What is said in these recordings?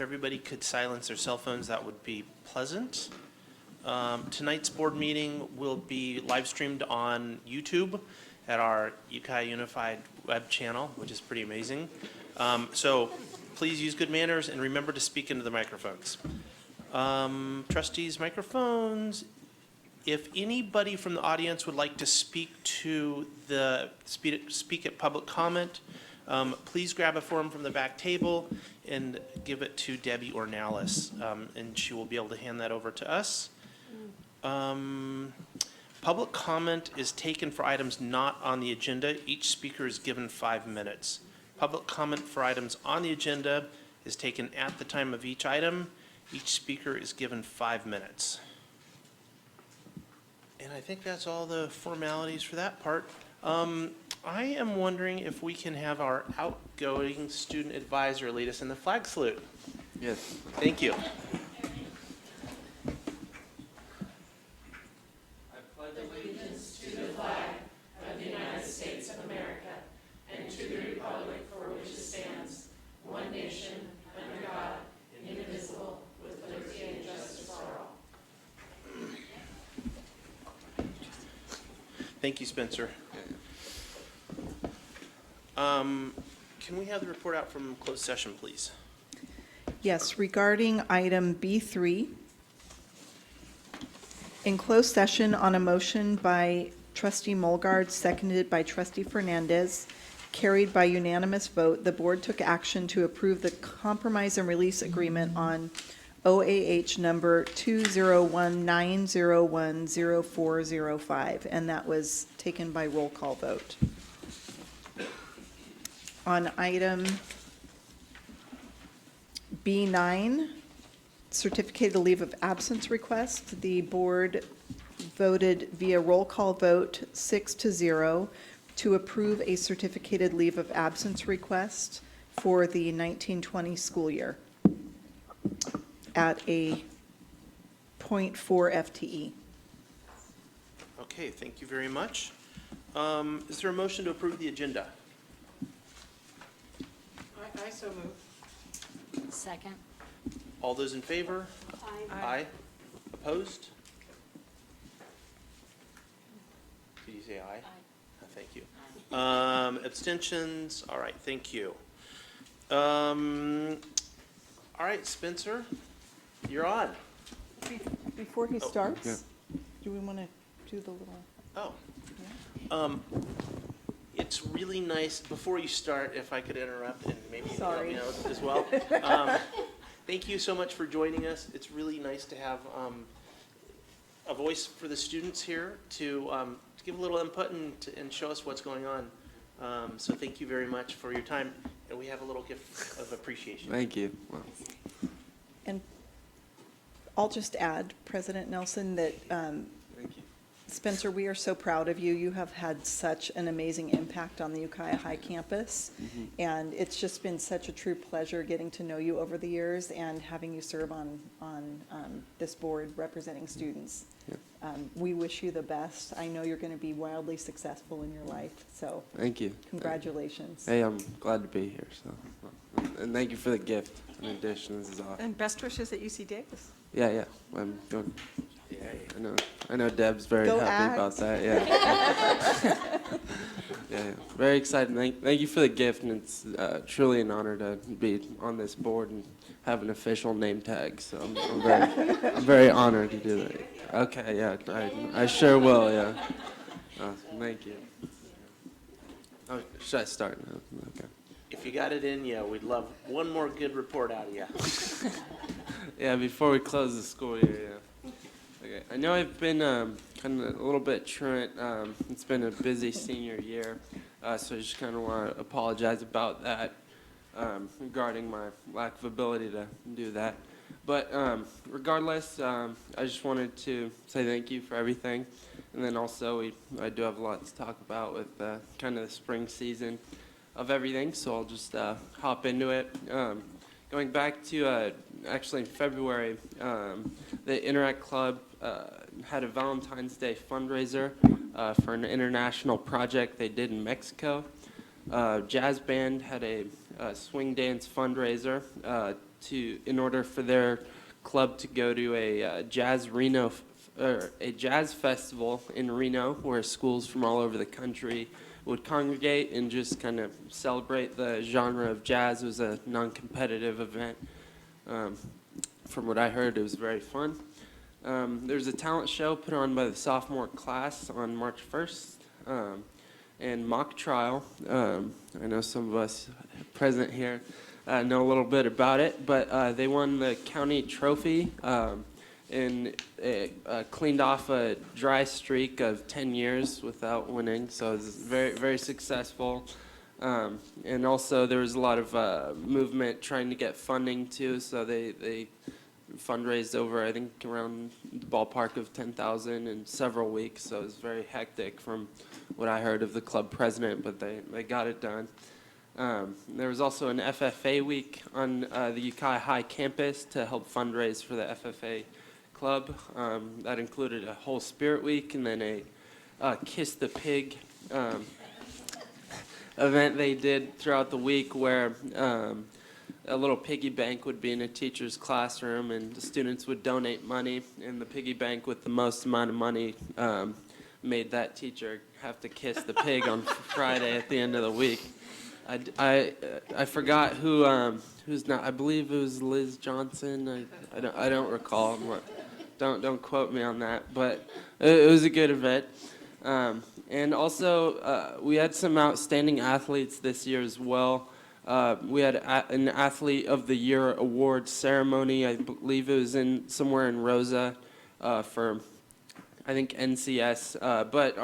everybody could silence their cell phones, that would be pleasant. Tonight's board meeting will be live streamed on YouTube at our Ukiah Unified web channel, which is pretty amazing. So please use good manners and remember to speak into the microphones. Trustees, microphones. If anybody from the audience would like to speak at public comment, please grab a form from the back table and give it to Debbie or Nalis, and she will be able to hand that over to us. Public comment is taken for items not on the agenda. Each speaker is given 5 minutes. Public comment for items on the agenda is taken at the time of each item. Each speaker is given 5 minutes. And I think that's all the formalities for that part. I am wondering if we can have our outgoing student advisor lead us in the flag salute. Yes. Thank you. I pledge allegiance to the flag of the United States of America and to the republic for which it stands, one nation, under God, indivisible, with liberty and justice for all. Thank you, Spencer. Can we have the report out from closed session, please? Yes, regarding item B3, in closed session on a motion by trustee Mulgard, seconded by trustee Fernandez, carried by unanimous vote, the board took action to approve the compromise and release agreement on OAH number 201-901-0405, and that was taken by roll call vote. On item B9, certificated leave of absence request, the board voted via roll call vote 6-0 to approve a certificated leave of absence request for the 1920 school year at a 0.4 FTE. Okay, thank you very much. Is there a motion to approve the agenda? I so move. Second. All those in favor? Aye. Opposed? Did you say aye? Aye. Thank you. Abstentions? All right, thank you. All right, Spencer, you're on. Before he starts, Yeah. do we want to do the little? Oh. It's really nice, before you start, if I could interrupt and maybe you can help me out as well. Thank you so much for joining us. It's really nice to have a voice for the students here to give a little input and show us what's going on. So thank you very much for your time, and we have a little gift of appreciation. Thank you. Well, And I'll just add, President Nelson, that thank you. Spencer, we are so proud of you. You have had such an amazing impact on the Ukiah High campus, and it's just been such a true pleasure getting to know you over the years and having you serve on this board representing students. Yeah. We wish you the best. I know you're going to be wildly successful in your life, so Thank you. congratulations. Hey, I'm glad to be here. So, and thank you for the gift. In addition, this is awesome. And best wishes at UC Davis. Yeah. I'm doing. Yeah. I know Deb's very Go happy Act. about that. Yeah. Yeah. Very excited. Thank you for the gift, and it's truly an honor to be on this board and have an official name tag. So I'm very honored to do that. Okay. Yeah. I sure will. Yeah. Thank you. Oh, should I start now? Okay. If you got it in you, we'd love one more good report out of you. Yeah, before we close the school year, yeah. Okay, I know I've been kind of a little bit truant. It's been a busy senior year, so I just kind of want to apologize about that regarding my lack of ability to do that. But regardless, I just wanted to say thank you for everything. And then also, I do have a lot to talk about with kind of the spring season of everything, so I'll just hop into it. Going back to actually in February, the Interact Club had a Valentine's Day fundraiser for an international project they did in Mexico. Jazz Band had a swing dance fundraiser in order for their club to go to a a jazz festival in Reno, where schools from all over the country would congregate and just kind of celebrate the genre of jazz. It was a non-competitive event. From what I heard, it was very fun. There's a talent show put on by the sophomore class on March 1st, and mock trial. I know some of us present here know a little bit about it, but they won the county trophy and cleaned off a dry streak of 10 years without winning, so it was very, very successful. And also there was a lot of movement trying to get funding too, so they fundraised over, I think, around the ballpark of $10,000 in several weeks, so it was very hectic from what I heard of the club president, but they got it done. There was also an FFA week on the Ukiah High campus to help fundraise for the FFA club. That included a whole spirit week and then a Kiss the Pig event they did throughout the week, where a little piggy bank would be in a teacher's classroom, and the students would donate money, and the piggy bank with the most amount of money made that teacher have to kiss the pig on Friday at the end of the week. I forgot who's not. I believe it was Liz Johnson. I don't recall. Don't quote me on that, but it was a good event. And also, we had some outstanding athletes this year as well. We had an Athlete of the Year award ceremony. I believe it was somewhere in Rosa for, I think, NCS. But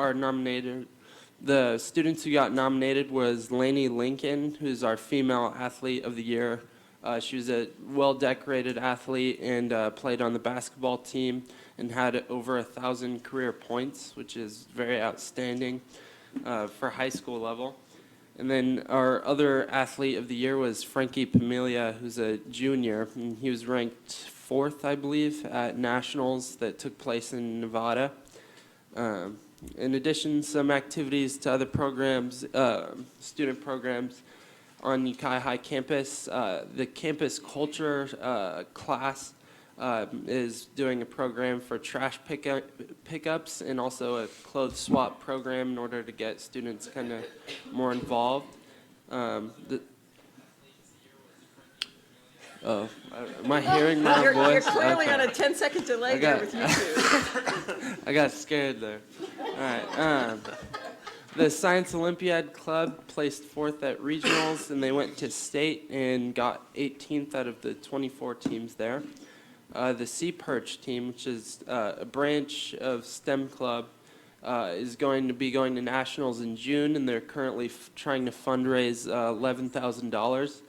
the students who got nominated was Lainey Lincoln, who's our Female Athlete of the Year. She was a well-decorated athlete and played on the basketball team and had over 1,000 career points, which is very outstanding for high school level. And then our other Athlete of the Year was Frankie Pamilia, who's a junior, and he was ranked 4th, I believe, at nationals that took place in Nevada. In addition, some activities to other programs, student programs on Ukiah High campus. The campus culture class is doing a program for trash pickups and also a clothes swap program in order to get students kind of more involved. Am I hearing my You're voice? clearly Okay. on a 10-second delay there with YouTube. I got scared there. All right. The Science Olympiad Club placed 4th at regionals, and they went to state and got 18th out of the 24 teams there. The Sea Perch team, which is a branch of STEM Club, is going to be going to nationals in June, and they're currently trying to fundraise $11,000.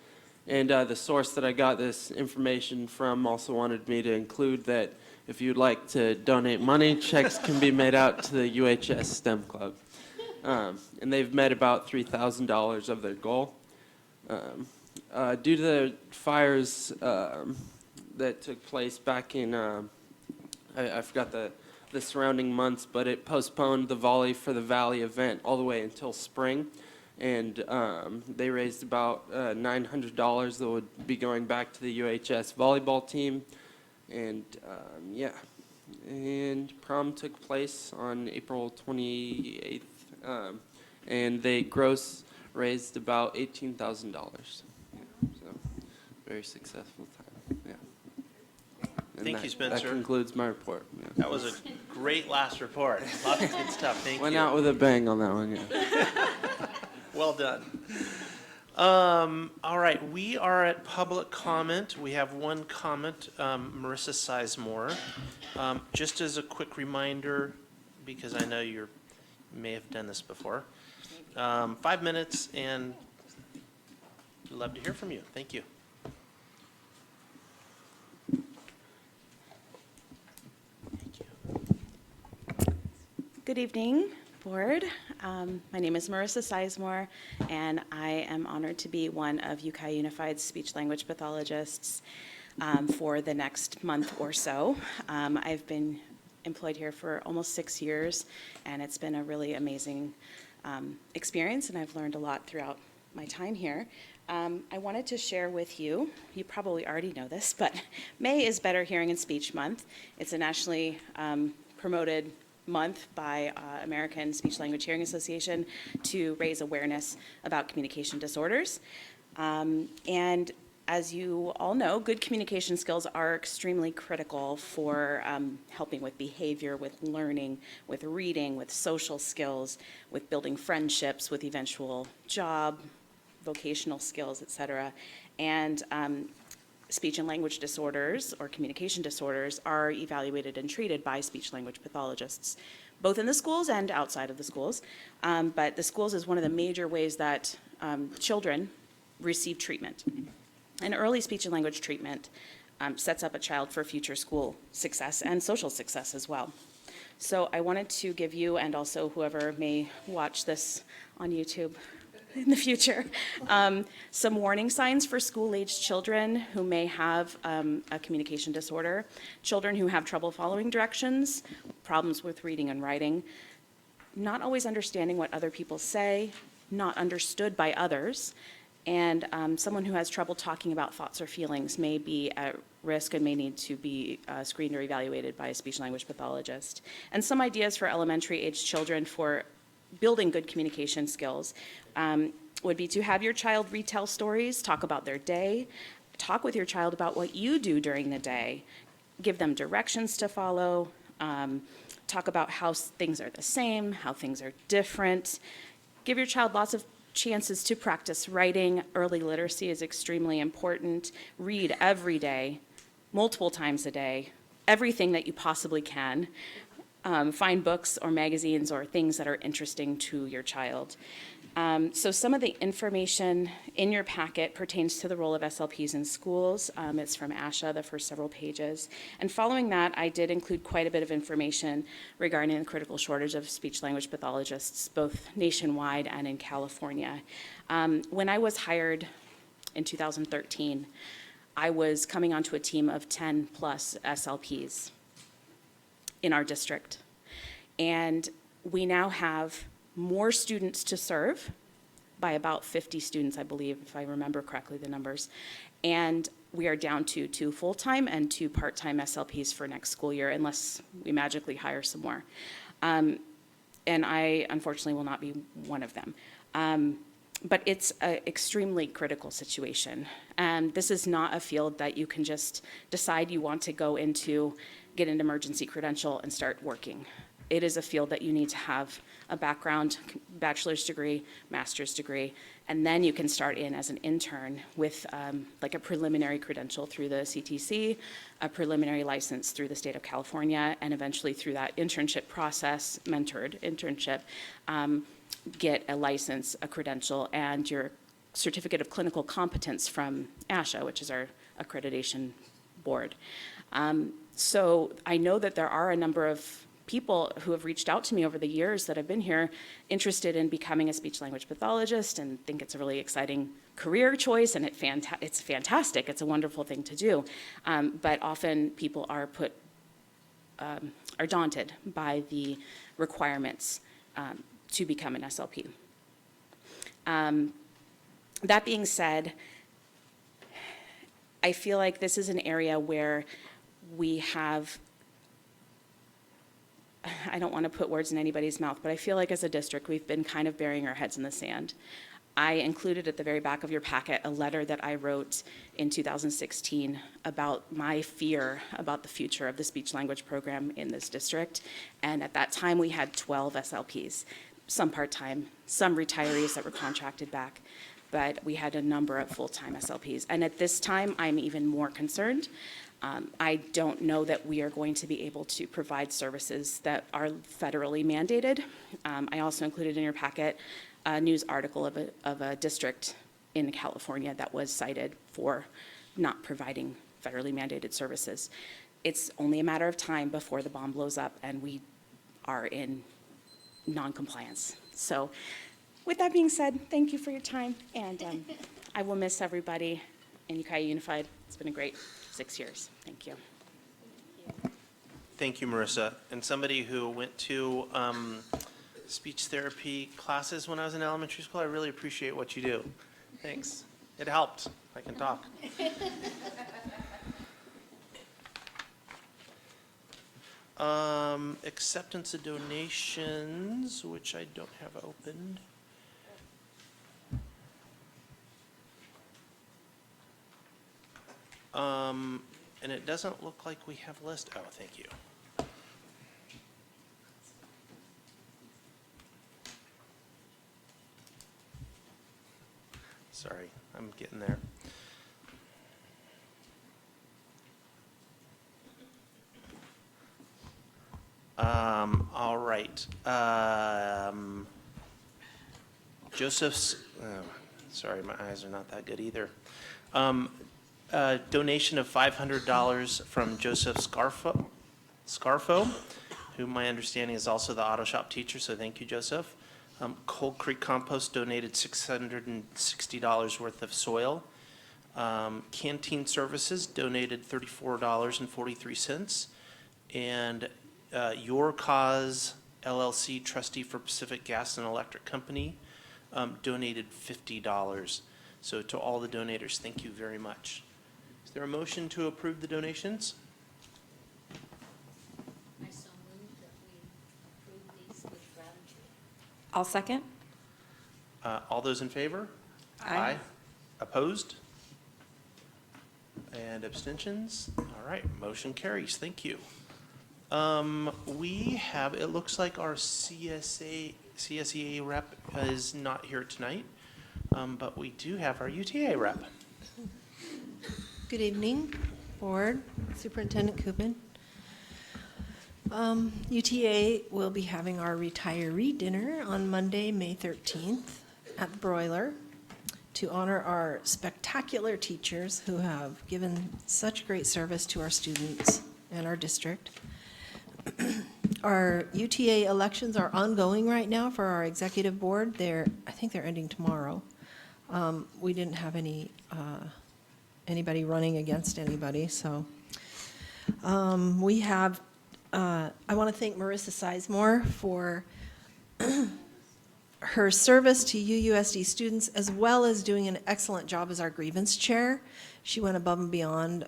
And the source that I got this information from also wanted me to include that if you'd like to donate money, checks can be made out to the UHS STEM Club. And they've met about $3,000 of their goal. Due to the fires that took place back in, I forgot the surrounding months, but it postponed the Volley for the Valley event all the way until spring. And they raised about $900 that would be going back to the UHS volleyball team. And yeah, and prom took place on April 28th. And they gross raised about $18,000. Yeah, so very successful time. Yeah. And Thank you, Spencer. That concludes my report. Yeah. That was a great last report. Lots of good stuff. Thank Went you. out with a bang on that one. Yeah. Well done. All right, we are at public comment. We have one comment, Marissa Sizemore. Just as a quick reminder, because I know you may have done this before, 5 minutes, and we'd love to hear from you. Thank you. Good evening, board. My name is Marissa Sizemore, and I am honored to be one of Ukiah Unified's speech-language pathologists for the next month or so. I've been employed here for almost 6 years, and it's been a really amazing experience, and I've learned a lot throughout my time here. I wanted to share with you, you probably already know this, but May is Better Hearing and Speech Month. It's a nationally promoted month by American Speech Language Hearing Association to raise awareness about communication disorders. And as you all know, good communication skills are extremely critical for helping with behavior, with learning, with reading, with social skills, with building friendships, with eventual job, vocational skills, et cetera. And speech and language disorders or communication disorders are evaluated and treated by speech language pathologists, both in the schools and outside of the schools. But the schools is one of the major ways that children receive treatment. And early speech and language treatment sets up a child for future school success and social success as well. So I wanted to give you, and also whoever may watch this on YouTube in the future, some warning signs for school-aged children who may have a communication disorder, children who have trouble following directions, problems with reading and writing, not always understanding what other people say, not understood by others, and someone who has trouble talking about thoughts or feelings may be at risk and may need to be screened or evaluated by a speech-language pathologist. And some ideas for elementary-aged children for building good communication skills would be to have your child retell stories, talk about their day, talk with your child about what you do during the day, give them directions to follow, talk about how things are the same, how things are different. Give your child lots of chances to practice writing. Early literacy is extremely important. Read every day, multiple times a day, everything that you possibly can. Find books or magazines or things that are interesting to your child. So some of the information in your packet pertains to the role of SLPs in schools. It's from ASHA, the first several pages. And following that, I did include quite a bit of information regarding the critical shortage of speech-language pathologists, both nationwide and in California. When I was hired in 2013, I was coming onto a team of 10 plus SLPs in our district. And we now have more students to serve by about 50 students, I believe, if I remember correctly the numbers. And we are down to 2 full-time and 2 part-time SLPs for next school year, unless we magically hire some more. And I, unfortunately, will not be one of them. But it's an extremely critical situation. And this is not a field that you can just decide you want to go into, get an emergency credential, and start working. It is a field that you need to have a background, bachelor's degree, master's degree, and then you can start in as an intern with like a preliminary credential through the CTC, a preliminary license through the state of California, and eventually through that internship process, mentored internship, get a license, a credential, and your certificate of clinical competence from ASHA, which is our accreditation board. So I know that there are a number of people who have reached out to me over the years that have been here interested in becoming a speech-language pathologist and think it's a really exciting career choice, and it's fantastic. It's a wonderful thing to do. But often people are daunted by the requirements to become an SLP. That being said, I feel like this is an area where we have, I don't want to put words in anybody's mouth, but I feel like as a district, we've been kind of burying our heads in the sand. I included at the very back of your packet a letter that I wrote in 2016 about my fear about the future of the speech-language program in this district. And at that time, we had 12 SLPs, some part-time, some retirees that were contracted back, but we had a number of full-time SLPs. And at this time, I'm even more concerned. I don't know that we are going to be able to provide services that are federally mandated. I also included in your packet a news article of a district in California that was cited for not providing federally mandated services. It's only a matter of time before the bomb blows up and we are in non-compliance. So with that being said, thank you for your time, and I will miss everybody in Ukiah Unified. It's been a great 6 years. Thank you. Thank you, Marissa. And somebody who went to speech therapy classes when I was in elementary school, I really appreciate what you do. Thanks. It helped. I can talk. Acceptance of donations, which I don't have opened. And it doesn't look like we have a list. Oh, thank you. Sorry, I'm getting there. All right. Joseph's, sorry, my eyes are not that good either. Donation of $500 from Joseph Scarfo, who my understanding is also the auto shop teacher, so thank you, Joseph. Cold Creek Compost donated $660 worth of soil. Canteen Services donated $34.43. And Your Cause LLC, trustee for Pacific Gas and Electric Company, donated $50. So to all the donators, thank you very much. Is there a motion to approve the donations? I so move that we approve these with gratitude. I'll second. All those in favor? Aye. Opposed? And abstentions? All right, motion carries. Thank you. We have, it looks like our CSEA rep is not here tonight, but we do have our UTA rep. Good evening, Board, Superintendent Kubin. UTA will be having our retiree dinner on Monday, May 13th at the Broiler to honor our spectacular teachers who have given such great service to our students and our district. Our UTA elections are ongoing right now for our executive board. I think they're ending tomorrow. We didn't have anybody running against anybody, so. We have, I want to thank Marissa Sizemore for her service to UUSD students, as well as doing an excellent job as our grievance chair. She went above and beyond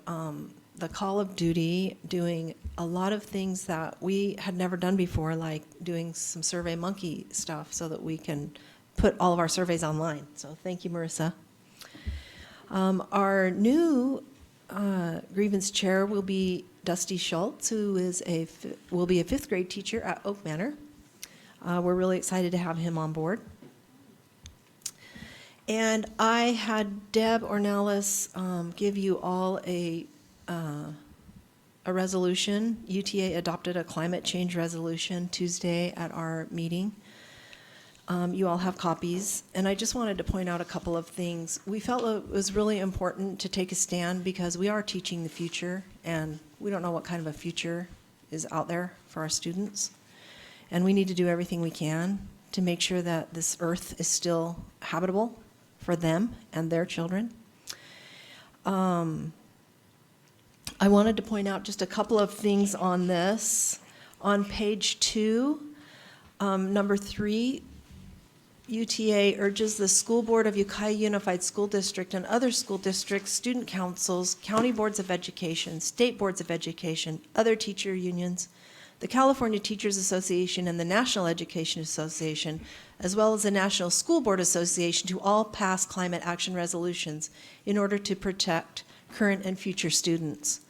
the call of duty, doing a lot of things that we had never done before, like doing some SurveyMonkey stuff so that we can put all of our surveys online. So thank you, Marissa. Our new grievance chair will be Dusty Schultz, who is will be a fifth grade teacher at Oak Manor. We're really excited to have him on board. And I had Deb Ornelas give you all a resolution. UTA adopted a climate change resolution Tuesday at our meeting. You all have copies, and I just wanted to point out a couple of things. We felt it was really important to take a stand because we are teaching the future, and we don't know what kind of a future is out there for our students. And we need to do everything we can to make sure that this earth is still habitable for them and their children. I wanted to point out just a couple of things on this. On page 2, number 3, UTA urges the School Board of Ukiah Unified School District and other school districts, student councils, county boards of education, state boards of education, other teacher unions, the California Teachers Association and the National Education Association, as well as the National School Board Association, to all pass climate action resolutions in order to protect current and future students.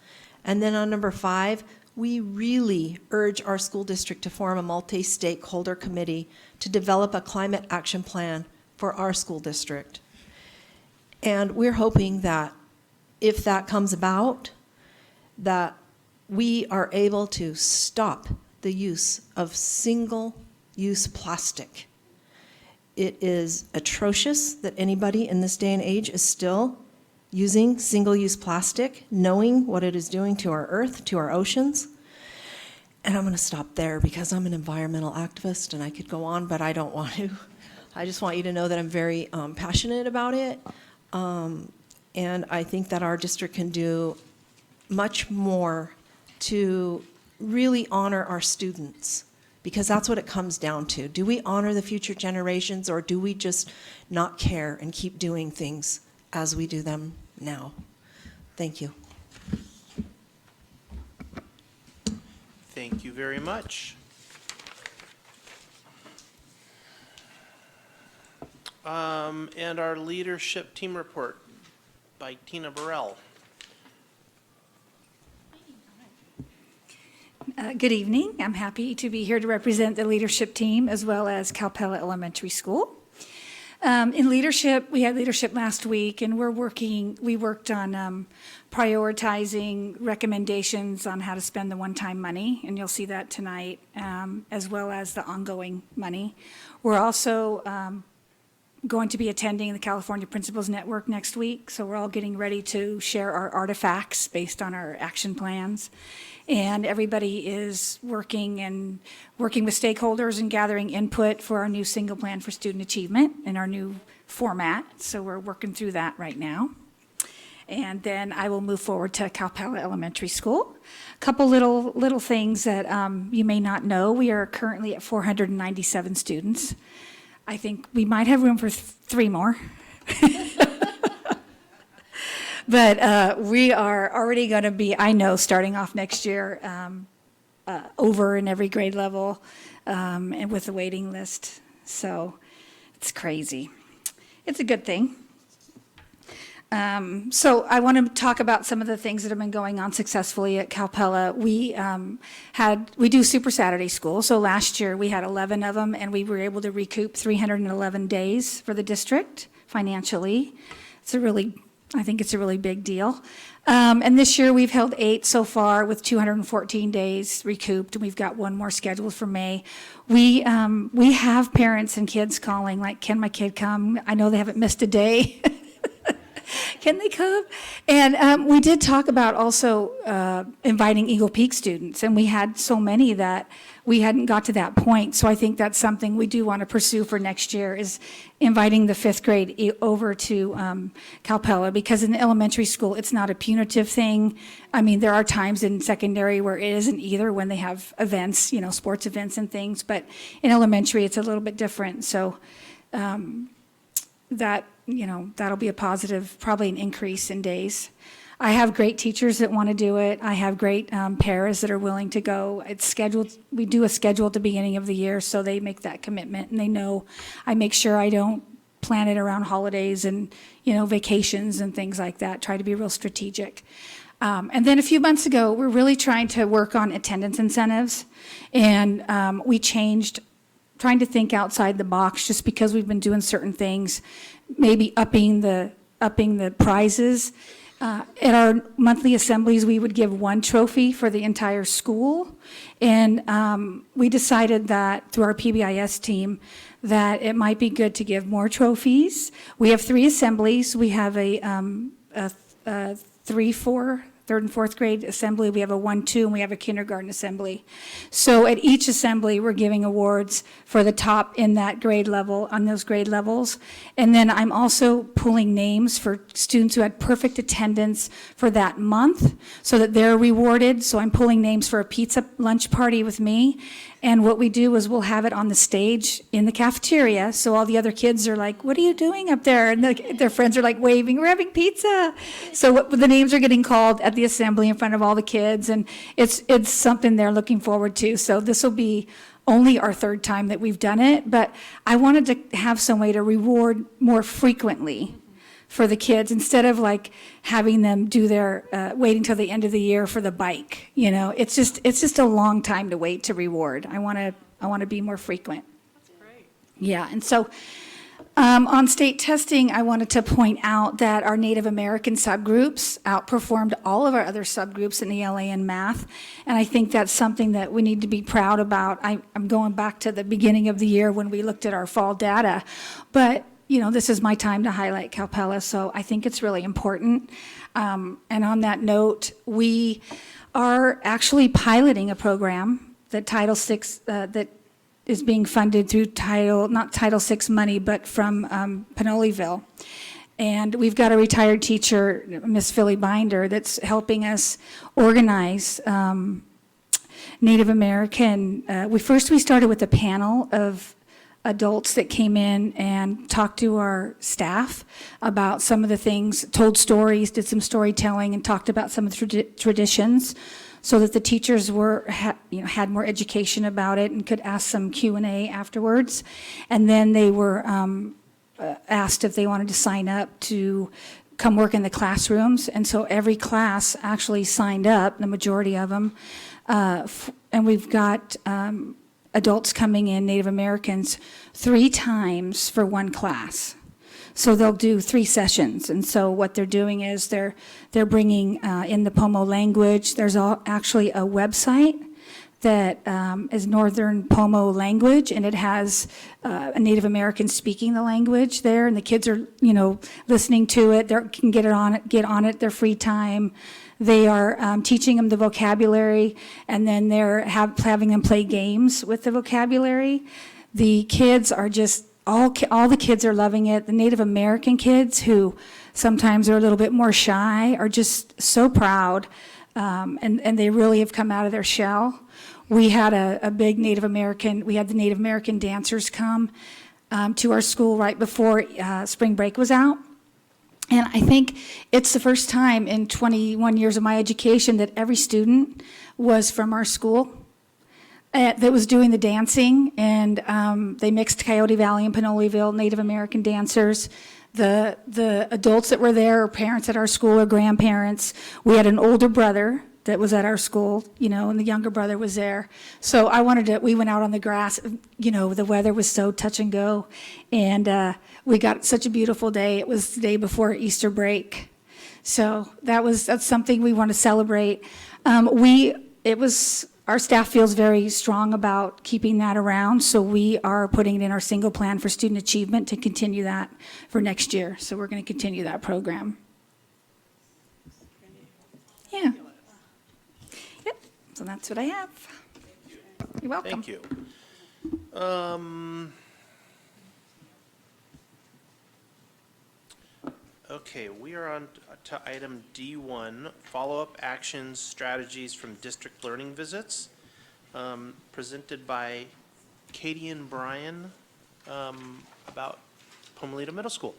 And then on number 5, we really urge our school district to form a multi-stakeholder committee to develop a climate action plan for our school district. And we're hoping that if that comes about, that we are able to stop the use of single-use plastic. It is atrocious that anybody in this day and age is still using single-use plastic, knowing what it is doing to our earth, to our oceans. And I'm going to stop there because I'm an environmental activist and I could go on, but I don't want to. I just want you to know that I'm very passionate about it. And I think that our district can do much more to really honor our students, because that's what it comes down to. Do we honor the future generations, or do we just not care and keep doing things as we do them now. Thank you. Thank you very much. And our leadership team report by Tina Burrell. Good evening. I'm happy to be here to represent the leadership team as well as Calpella Elementary School. In leadership, we had leadership last week, and we worked on prioritizing recommendations on how to spend the one-time money, and you'll see that tonight, as well as the ongoing money. We're also going to be attending the California Principals Network next week, so we're all getting ready to share our artifacts based on our action plans. And everybody is working with stakeholders and gathering input for our new single plan for student achievement and our new format. So we're working through that right now. And then I will move forward to Calpella Elementary School. A couple little things that you may not know. We are currently at 497 students. I think we might have room for 3 more. But we are already going to be, I know, starting off next year, over in every grade level and with the waiting list. So it's crazy. It's a good thing. So I want to talk about some of the things that have been going on successfully at Calpella. We do Super Saturday School. So last year we had 11 of them, and we were able to recoup 311 days for the district financially. I think it's a really big deal. And this year we've held 8 so far with 214 days recouped, and we've got 1 more scheduled for May. We have parents and kids calling, like, can my kid come? I know they haven't missed a day. Can they come? And we did talk about also inviting Eagle Peak students, and we had so many that we hadn't got to that point. So I think that's something we do want to pursue for next year, is inviting the 5th grade over to Calpella, because in the elementary school, it's not a punitive thing. I mean, there are times in secondary where it isn't either, when they have events, sports events and things, but in elementary, it's a little bit different. So that'll be a positive, probably an increase in days. I have great teachers that want to do it. I have great paras that are willing to go. It's scheduled. We do a schedule at the beginning of the year, so they make that commitment, and they know I make sure I don't plan it around holidays and vacations and things like that. Try to be real strategic. And then a few months ago, we're really trying to work on attendance incentives, and we changed, trying to think outside the box, just because we've been doing certain things, maybe upping the prizes. At our monthly assemblies, we would give 1 trophy for the entire school. And we decided that through our PBIS team that it might be good to give more trophies. We have 3 assemblies. We have a 3-4, 3rd and 4th grade assembly. We have a 1-2, and we have a kindergarten assembly. So at each assembly, we're giving awards for the top in that grade level, on those grade levels. And then I'm also pulling names for students who had perfect attendance for that month so that they're rewarded. So I'm pulling names for a pizza lunch party with me. And what we do is we'll have it on the stage in the cafeteria. So all the other kids are like, what are you doing up there? And their friends are like waving, we're having pizza. So the names are getting called at the assembly in front of all the kids. And it's something they're looking forward to. So this will be only our 3rd time that we've done it. But I wanted to have some way to reward more frequently for the kids, instead of like having them do their waiting till the end of the year for the bike. It's just a long time to wait to reward. I want to be more frequent. That's great. Yeah, and so on state testing, I wanted to point out that our Native American subgroups outperformed all of our other subgroups in ELA and math, and I think that's something that we need to be proud about. I'm going back to the beginning of the year when we looked at our fall data, but this is my time to highlight Calpella, so I think it's really important. And on that note, we are actually piloting a program that Title VI, that is being funded through not Title VI money, but from Pinoleville. And we've got a retired teacher, Miss Philly Binder, that's helping us organize Native American. We started with a panel of adults that came in and talked to our staff about some of the things, told stories, did some storytelling, and talked about some of the traditions, so that the teachers had more education about it and could ask some Q&A afterwards. And then they were asked if they wanted to sign up to come work in the classrooms. And so every class actually signed up, the majority of them. And we've got adults coming in, Native Americans, 3 times for one class. So they'll do 3 sessions. And so what they're doing is they're bringing in the Pomo language. There's actually a website that is Northern Pomo language, and it has a Native American speaking the language there, and the kids are, listening to it. They can get on it their free time. They are teaching them the vocabulary, and then they're having them play games with the vocabulary. The kids are just, all the kids are loving it. The Native American kids, who sometimes are a little bit more shy, are just so proud, and they really have come out of their shell. We had a big Native American, we had the Native American dancers come to our school right before spring break was out. And I think it's the first time in 21 years of my education that every student was from our school that was doing the dancing, and they mixed Coyote Valley and Pinoleville Native American dancers. The adults that were there are parents at our school or grandparents. We had an older brother that was at our school, and the younger brother was there. So we went out on the grass, the weather was so touch and go, and we got such a beautiful day. It was the day before Easter break. So that's something we want to celebrate. Our staff feels very strong about keeping that around, so we are putting it in our single plan for student achievement to continue that for next year. So we're going to continue that program. Yeah. Yep. So that's what I have. You're welcome. Thank you. Okay, we are on to item D1, follow-up actions, strategies from district learning visits, presented by Katie and Brian about Pomalita Middle School.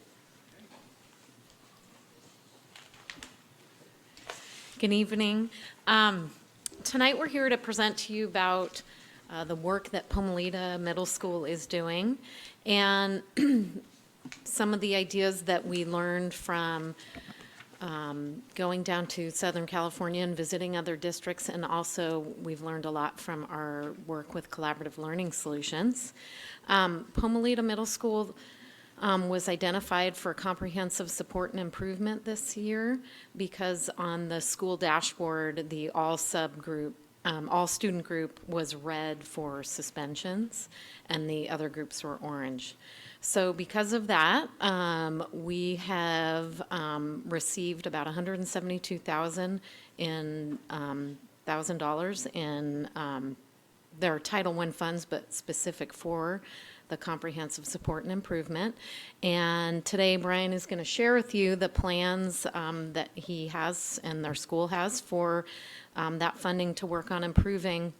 Good evening. Tonight we're here to present to you about the work that Pomalita Middle School is doing, and some of the ideas that we learned from going down to Southern California and visiting other districts, and also we've learned a lot from our work with Collaborative Learning Solutions. Pomalita Middle School was identified for comprehensive support and improvement this year because on the school dashboard, the all student group was red for suspensions, and the other groups were orange. So because of that, we have received about $172,000 in their Title I funds, but specific for the comprehensive support and improvement. And today, Brian is going to share with you the plans that he has and their school has for that funding to work on improving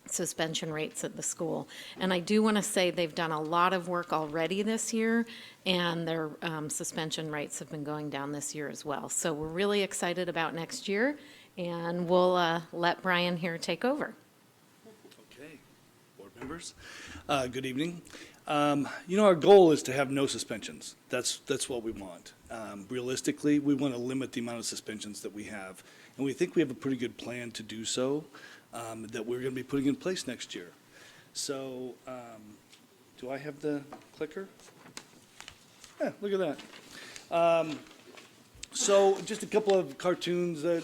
suspension rates at the school. And I do want to say they've done a lot of work already this year, and their suspension rates have been going down this year as well. So we're really excited about next year, and we'll let Brian here take over. Okay, board members, good evening. Our goal is to have no suspensions. That's what we want. Realistically, we want to limit the amount of suspensions that we have, and we think we have a pretty good plan to do so. That we're going to be putting in place next year. So, do I have the clicker? Yeah, look at that. So, just a couple of cartoons that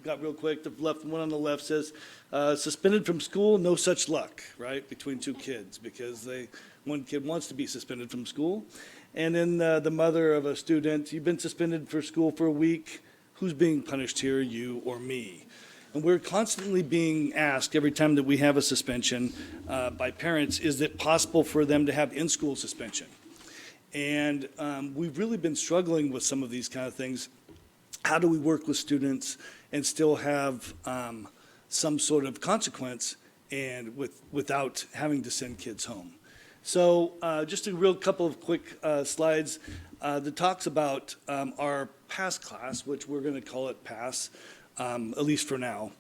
got real quick. The one on the left says, suspended from school, no such luck, right? Between 2 kids, because one kid wants to be suspended from school. And then the mother of a student, you've been suspended for school for a week. Who's being punished here, you or me? And we're constantly being asked every time that we have a suspension by parents, is it possible for them to have in-school suspension? And we've really been struggling with some of these kind of things. How do we work with students and still have some sort of consequence and without having to send kids home? So just a real couple of quick slides that talks about our PASS class, which we're going to call it PASS, at least for now,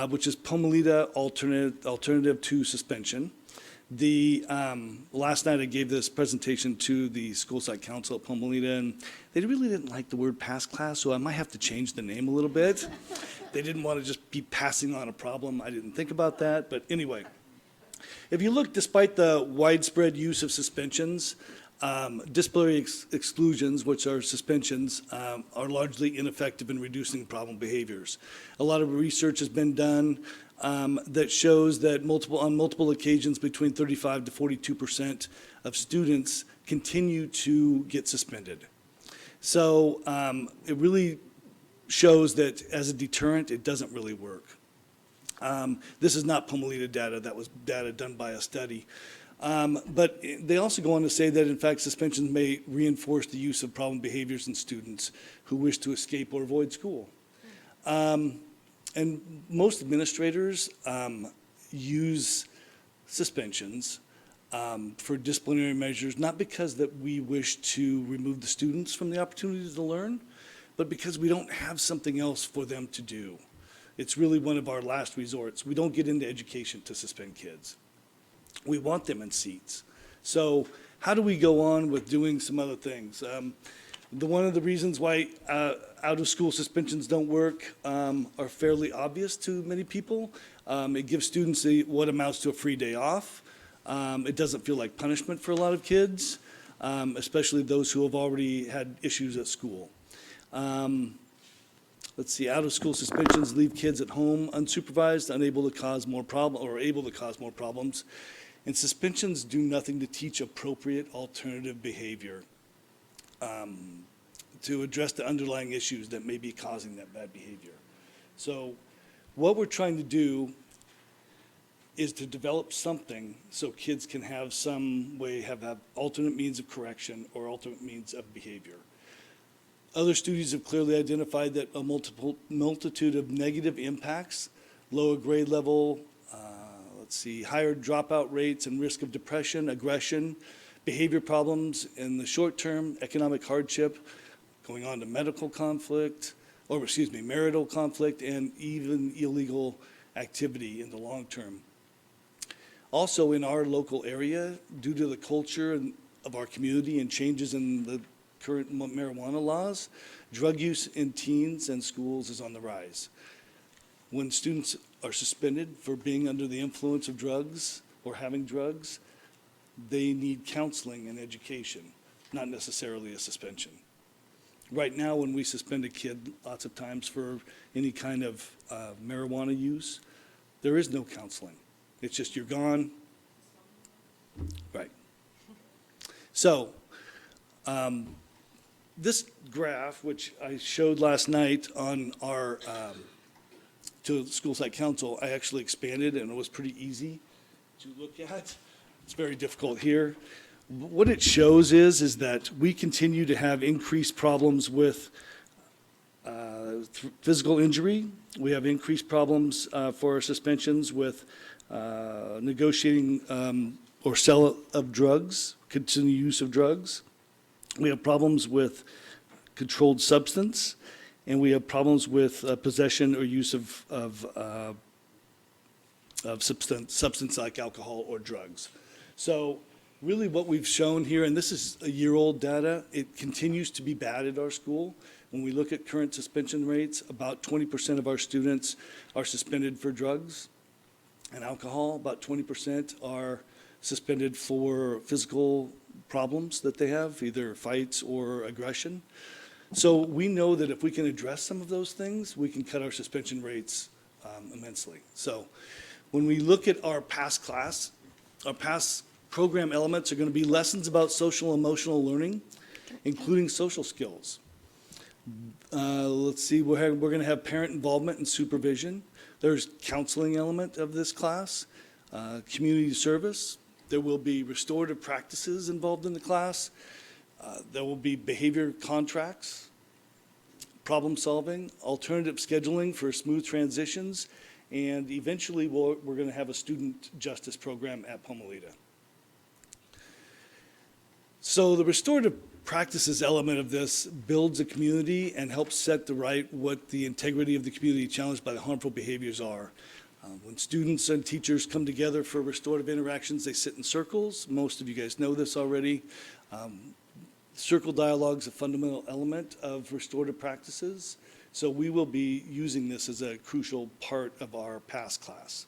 which is Pomalita Alternative to Suspension. Last night I gave this presentation to the school site council at Pomalita, and they really didn't like the word PASS class, so I might have to change the name a little bit. They didn't want to just be passing on a problem. I didn't think about that, but anyway. If you look, despite the widespread use of suspensions, disciplinary exclusions, which are suspensions, are largely ineffective in reducing problem behaviors. A lot of research has been done that shows that on multiple occasions, between 35 to 42% of students continue to get suspended. So it really shows that as a deterrent, it doesn't really work. This is not Pomalita data. That was data done by a study. But they also go on to say that, in fact, suspensions may reinforce the use of problem behaviors in students who wish to escape or avoid school. And most administrators use suspensions for disciplinary measures, not because that we wish to remove the students from the opportunity to learn, but because we don't have something else for them to do. It's really one of our last resorts. We don't get into education to suspend kids. We want them in seats. So how do we go on with doing some other things? One of the reasons why out-of-school suspensions don't work are fairly obvious to many people. It gives students what amounts to a free day off. It doesn't feel like punishment for a lot of kids, especially those who have already had issues at school. Let's see, out-of-school suspensions leave kids at home unsupervised, unable to cause more able to cause more problems. And suspensions do nothing to teach appropriate alternative behavior to address the underlying issues that may be causing that bad behavior. So what we're trying to do is to develop something so kids can have some way, have alternate means of correction or alternate means of behavior. Other studies have clearly identified that a multitude of negative impacts, lower grade level, higher dropout rates and risk of depression, aggression, behavior problems in the short term, economic hardship, going on to marital conflict, and even illegal activity in the long term. Also in our local area, due to the culture of our community and changes in the current marijuana laws, drug use in teens and schools is on the rise. When students are suspended for being under the influence of drugs or having drugs, they need counseling and education, not necessarily a suspension. Right now, when we suspend a kid lots of times for any kind of marijuana use, there is no counseling. It's just you're gone. Right. So, this graph, which I showed last night on our to the school site council, I actually expanded, and it was pretty easy to look at. It's very difficult here. What it shows is that we continue to have increased problems with physical injury. We have increased problems for our suspensions with negotiating or sale of drugs, continued use of drugs. We have problems with controlled substance, and we have problems with possession or use of substance like alcohol or drugs. So really what we've shown here, and this is a year-old data, it continues to be bad at our school. When we look at current suspension rates, about 20% of our students are suspended for drugs and alcohol. About 20% are suspended for physical problems that they have, either fights or aggression. So we know that if we can address some of those things, we can cut our suspension rates immensely. So when we look at our PASS class, our PASS program elements are going to be lessons about social and emotional learning, including social skills. Let's see, we're going to have parent involvement and supervision. There's counseling element of this class, community service. There will be restorative practices involved in the class. There will be behavior contracts, problem solving, alternative scheduling for smooth transitions, and eventually we're going to have a student justice program at Pomalita. So the restorative practices element of this builds a community and helps set what the integrity of the community challenged by the harmful behaviors are. When students and teachers come together for restorative interactions, they sit in circles. Most of you guys know this already. Circle dialogue is a fundamental element of restorative practices. So we will be using this as a crucial part of our PASS class.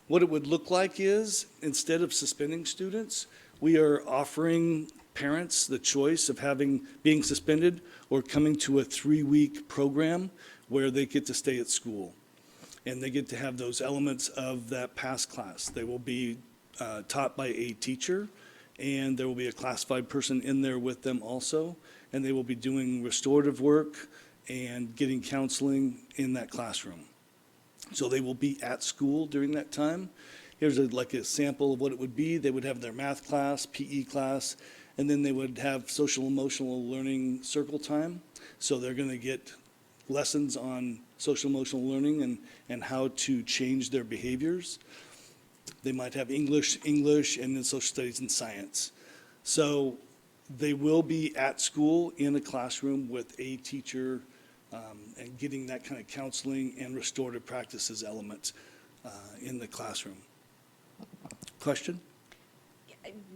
What it would look like is, instead of suspending students, we are offering parents the choice of being suspended or coming to a 3-week program where they get to stay at school. And they get to have those elements of that PASS class. They will be taught by a teacher, and there will be a classified person in there with them also. And they will be doing restorative work and getting counseling in that classroom. So they will be at school during that time. Here's like a sample of what it would be. They would have their math class, PE class, and then they would have social emotional learning circle time. So they're going to get lessons on social emotional learning and how to change their behaviors. They might have English, and then social studies and science. So they will be at school in a classroom with a teacher and getting that kind of counseling and restorative practices element in the classroom. Question?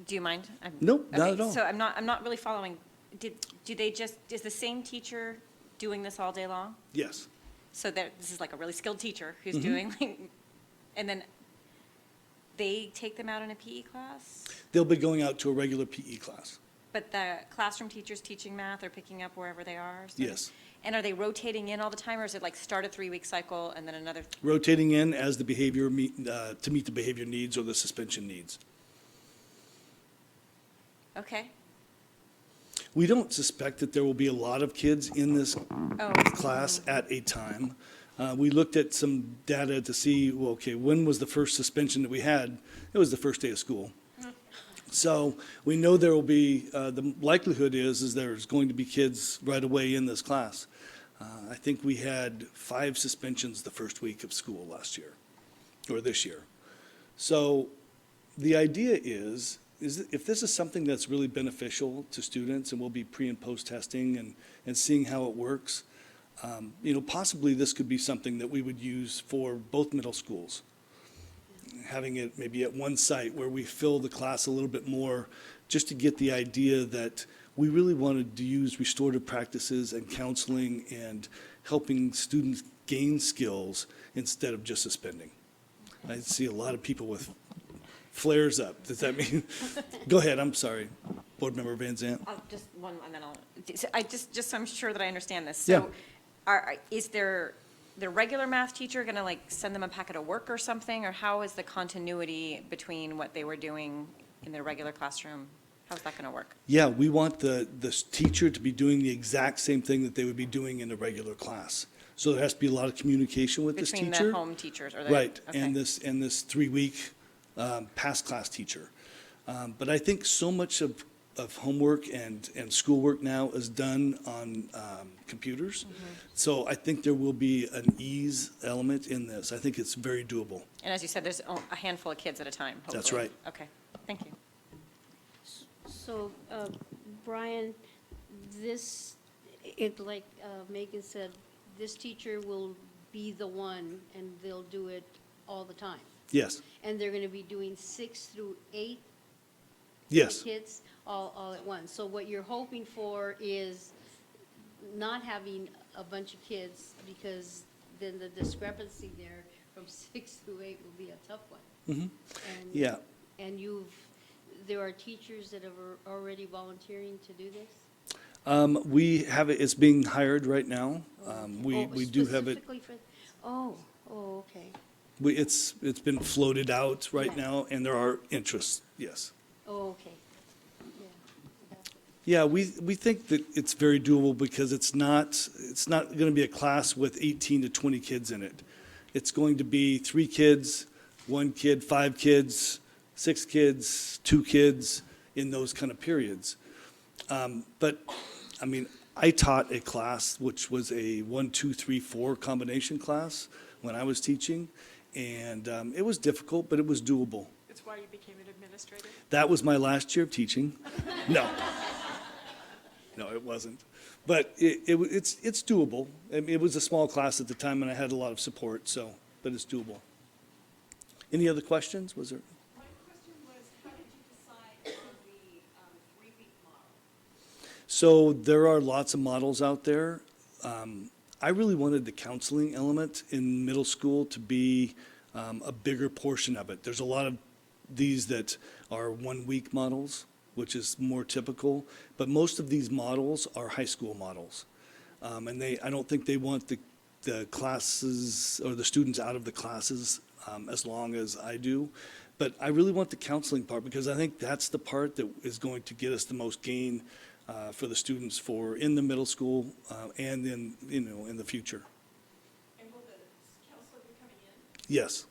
Do you mind? Nope, not Okay, at all. So I'm not really following. Is the same teacher doing this all day long? Yes. So this is like a really skilled teacher who's Mm-hmm. doing, and then they take them out in a PE class? They'll be going out to a regular PE class. But the classroom teacher's teaching math or picking up wherever they are? Yes. And are they rotating in all the time, or is it like start a 3-week cycle and then another? Rotating in as the behavior to meet the behavior needs or the suspension needs. Okay. We don't suspect that there will be a lot of kids in this Oh. class at a time. We looked at some data to see, well, okay, when was the first suspension that we had? It was the first day of school. So we know there will be, the likelihood is there's going to be kids right away in this class. I think we had 5 suspensions the first week of school last year, or this year. So the idea is that if this is something that's really beneficial to students, and we'll be pre and post testing and seeing how it works, possibly this could be something that we would use for both middle schools. Having it maybe at one site where we fill the class a little bit more, just to get the idea that we really wanted to use restorative practices and counseling and helping students gain skills instead of just suspending. I see a lot of people with flares up. Does that mean? Go ahead, I'm sorry. Board Member Van Zandt. Just one, and then just so I'm sure that I understand this. Yeah. So is the regular math teacher going to like send them a packet of work or something? Or how is the continuity between what they were doing in their regular classroom? How's that going to work? Yeah, we want the teacher to be doing the exact same thing that they would be doing in a regular class. So there has to be a lot of communication with this teacher. Between the home teachers or the. Right, Okay. and this 3-week past class teacher. But I think so much of homework and schoolwork now is done on computers. Mm-hmm. So I think there will be an ease element in this. I think it's very doable. And as you said, there's a handful of kids at a time, hopefully. That's right. Okay, thank you. So, Brian, like Megan said, this teacher will be the one, and they'll do it all the time. Yes, And they're going to be doing 6 through 8 yes, kids all at once. So what you're hoping for is not having a bunch of kids, because then the discrepancy there from 6 through 8 will be a tough one. Mhm. And- yeah. And there are teachers that are already volunteering to do this? We have it, it's being hired right now. We Oh, do have it, specifically for- Oh, okay. it's been floated out right Yeah. now, and there are interests, yes. Oh, okay. Yeah. That's- Yeah, we think that it's very doable because it's not going to be a class with 18 to 20 kids in it. It's going to be 3 kids, 1 kid, 5 kids, 6 kids, 2 kids in those kind of periods. But, I mean, I taught a class which was a 1, 2, 3, 4 combination class when I was teaching, and it was difficult, but it was doable. It's why you became an administrator? That was my last year of teaching. No. No, it wasn't. But it's doable. I mean, it was a small class at the time, and I had a lot of support, so, but it's doable. Any other questions? Was there? My question was, how did you decide on the 3-week model? So there are lots of models out there. I really wanted the counseling element in middle school to be a bigger portion of it. There's a lot of these that are 1-week models, which is more typical, but most of these models are high school models. And I don't think they want the classes or the students out of the classes as long as I do. But I really want the counseling part because I think that's the part that is going to get us the most gain for the students for in the middle school and in the future. And will the counselor be coming in? Yes.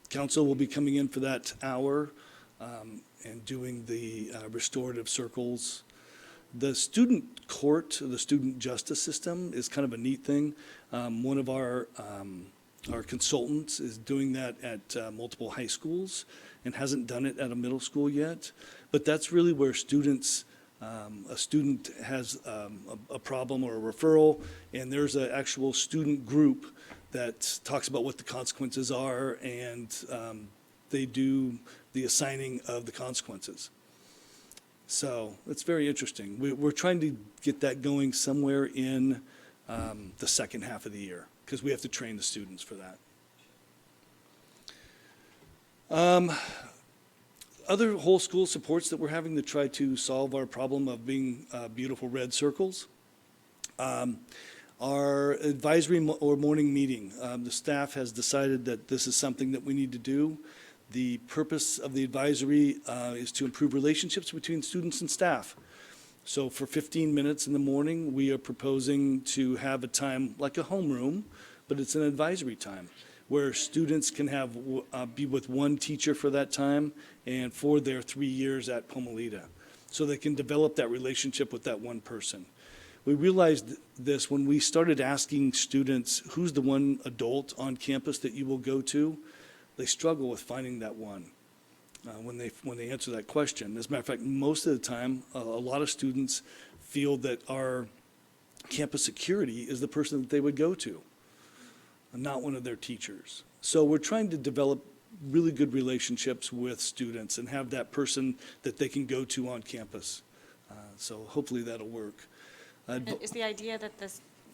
Council will be coming in for that hour and doing the restorative circles. The student court, the student justice system is kind of a neat thing. One of our consultants is doing that at multiple high schools and hasn't done it at a middle school yet. But that's really where students, a student has a problem or a referral, and there's an actual student group that talks about what the consequences are, and they do the assigning of the consequences. So it's very interesting. We're trying to get that going somewhere in the second half of the year because we have to train the students for that. Other whole school supports that we're having to try to solve our problem of being beautiful red circles. Our advisory or morning meeting, the staff has decided that this is something that we need to do. The purpose of the advisory is to improve relationships between students and staff. So for 15 minutes in the morning, we are proposing to have a time like a homeroom, but it's an advisory time where students can have be with one teacher for that time and for their 3 years at Pomolita. So they can develop that relationship with that one person. We realized this when we started asking students, who's the one adult on campus that you will go to? They struggle with finding that one when they answer that question. As a matter of fact, most of the time, a lot of students feel that our campus security is the person that they would go to, and not one of their teachers. So we're trying to develop really good relationships with students and have that person that they can go to on campus. So hopefully that'll work. Is the idea that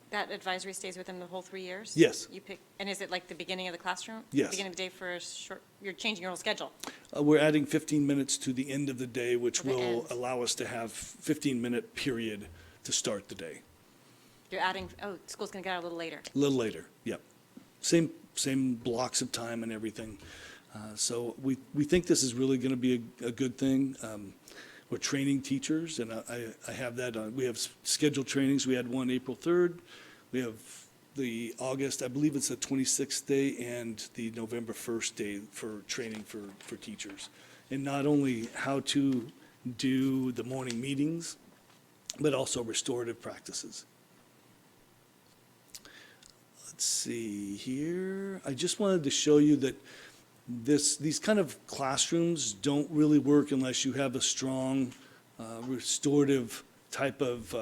that advisory stays within the whole 3 years? Yes. You pick, and is it like the beginning of the classroom? Yes. Beginning of the day for a short, you're changing your whole schedule? We're adding 15 minutes to the end of the day, which To the will end. allow us to have 15-minute period to start the day. You're adding, school's going to get out a little later. A little later, yep. Same blocks of time and everything. So we think this is really going to be a good thing. We're training teachers, and I have that on. We have scheduled trainings. We had one April 3rd. We have the August, I believe it's the 26th day, and the November 1st day for training for teachers. And not only how to do the morning meetings, but also restorative practices. Let's see here. I just wanted to show you that these kind of classrooms don't really work unless you have a strong restorative type of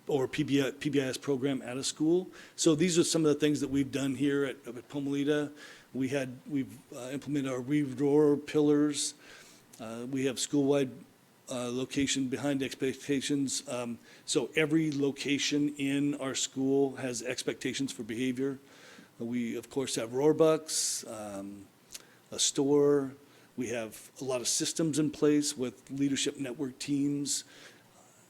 or PBIS program at a school. So these are some of the things that we've done here at Pomolita. We've implemented our re-roar pillars. We have school-wide location behind expectations. So every location in our school has expectations for behavior. We, of course, have roar bucks, a store. We have a lot of systems in place with leadership network teams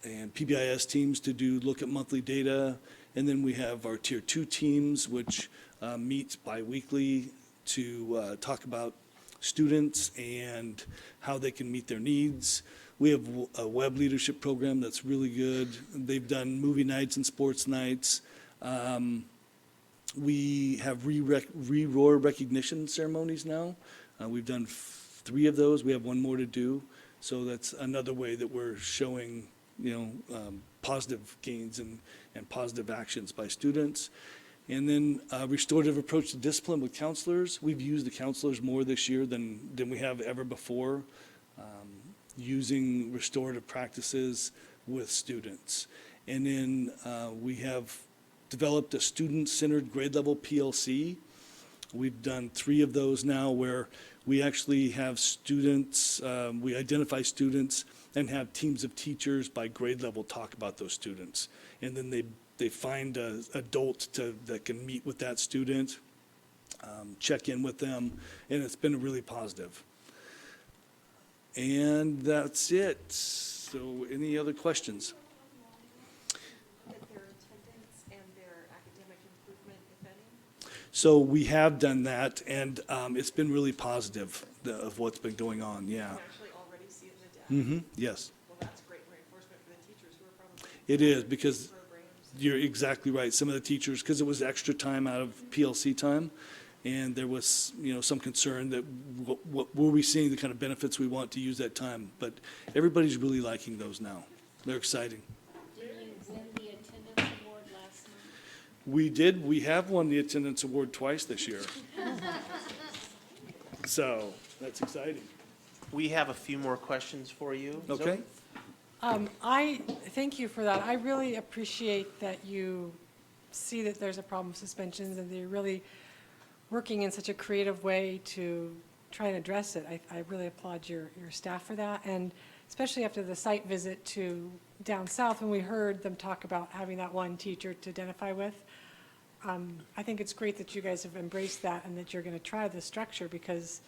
and PBIS teams to look at monthly data. And then we have our Tier 2 teams, which meet biweekly to talk about students and how they can meet their needs. We have a web leadership program that's really good. They've done movie nights and sports nights. We have re-roar recognition ceremonies now. We've done 3 of those. We have 1 more to do. So that's another way that we're showing, positive gains and positive actions by students. And then restorative approach to discipline with counselors. We've used the counselors more this year than we have ever before, using restorative practices with students. And then we have developed a student-centered grade level PLC. We've done 3 of those now where we actually have students, we identify students and have teams of teachers by grade level talk about those students. And then they find an adult that can meet with that student, check in with them, and it's been really positive. And that's it. So any other questions? Their attendance and their academic improvement, if any? So we have done that, and it's been really positive of what's been going on, yeah. You can actually already see it in the data. Yes, Well, that's great reinforcement for the teachers who are probably it is, because programs. you're exactly right. Some of the teachers, because it was extra time out of PLC time, and there was, some concern that what were we seeing the kind of benefits we want to use that time? But everybody's really liking those now. They're exciting. Did you win the attendance award last month? We did. We have won the attendance award twice this year. So that's exciting. We have a few more questions for you. Okay? Zoe? I thank you for that. I really appreciate that you see that there's a problem with suspensions and that you're really working in such a creative way to try and address it. I really applaud your staff for that, and especially after the site visit to down south when we heard them talk about having that one teacher to identify with. I think it's great that you guys have embraced that and that you're going to try this structure, because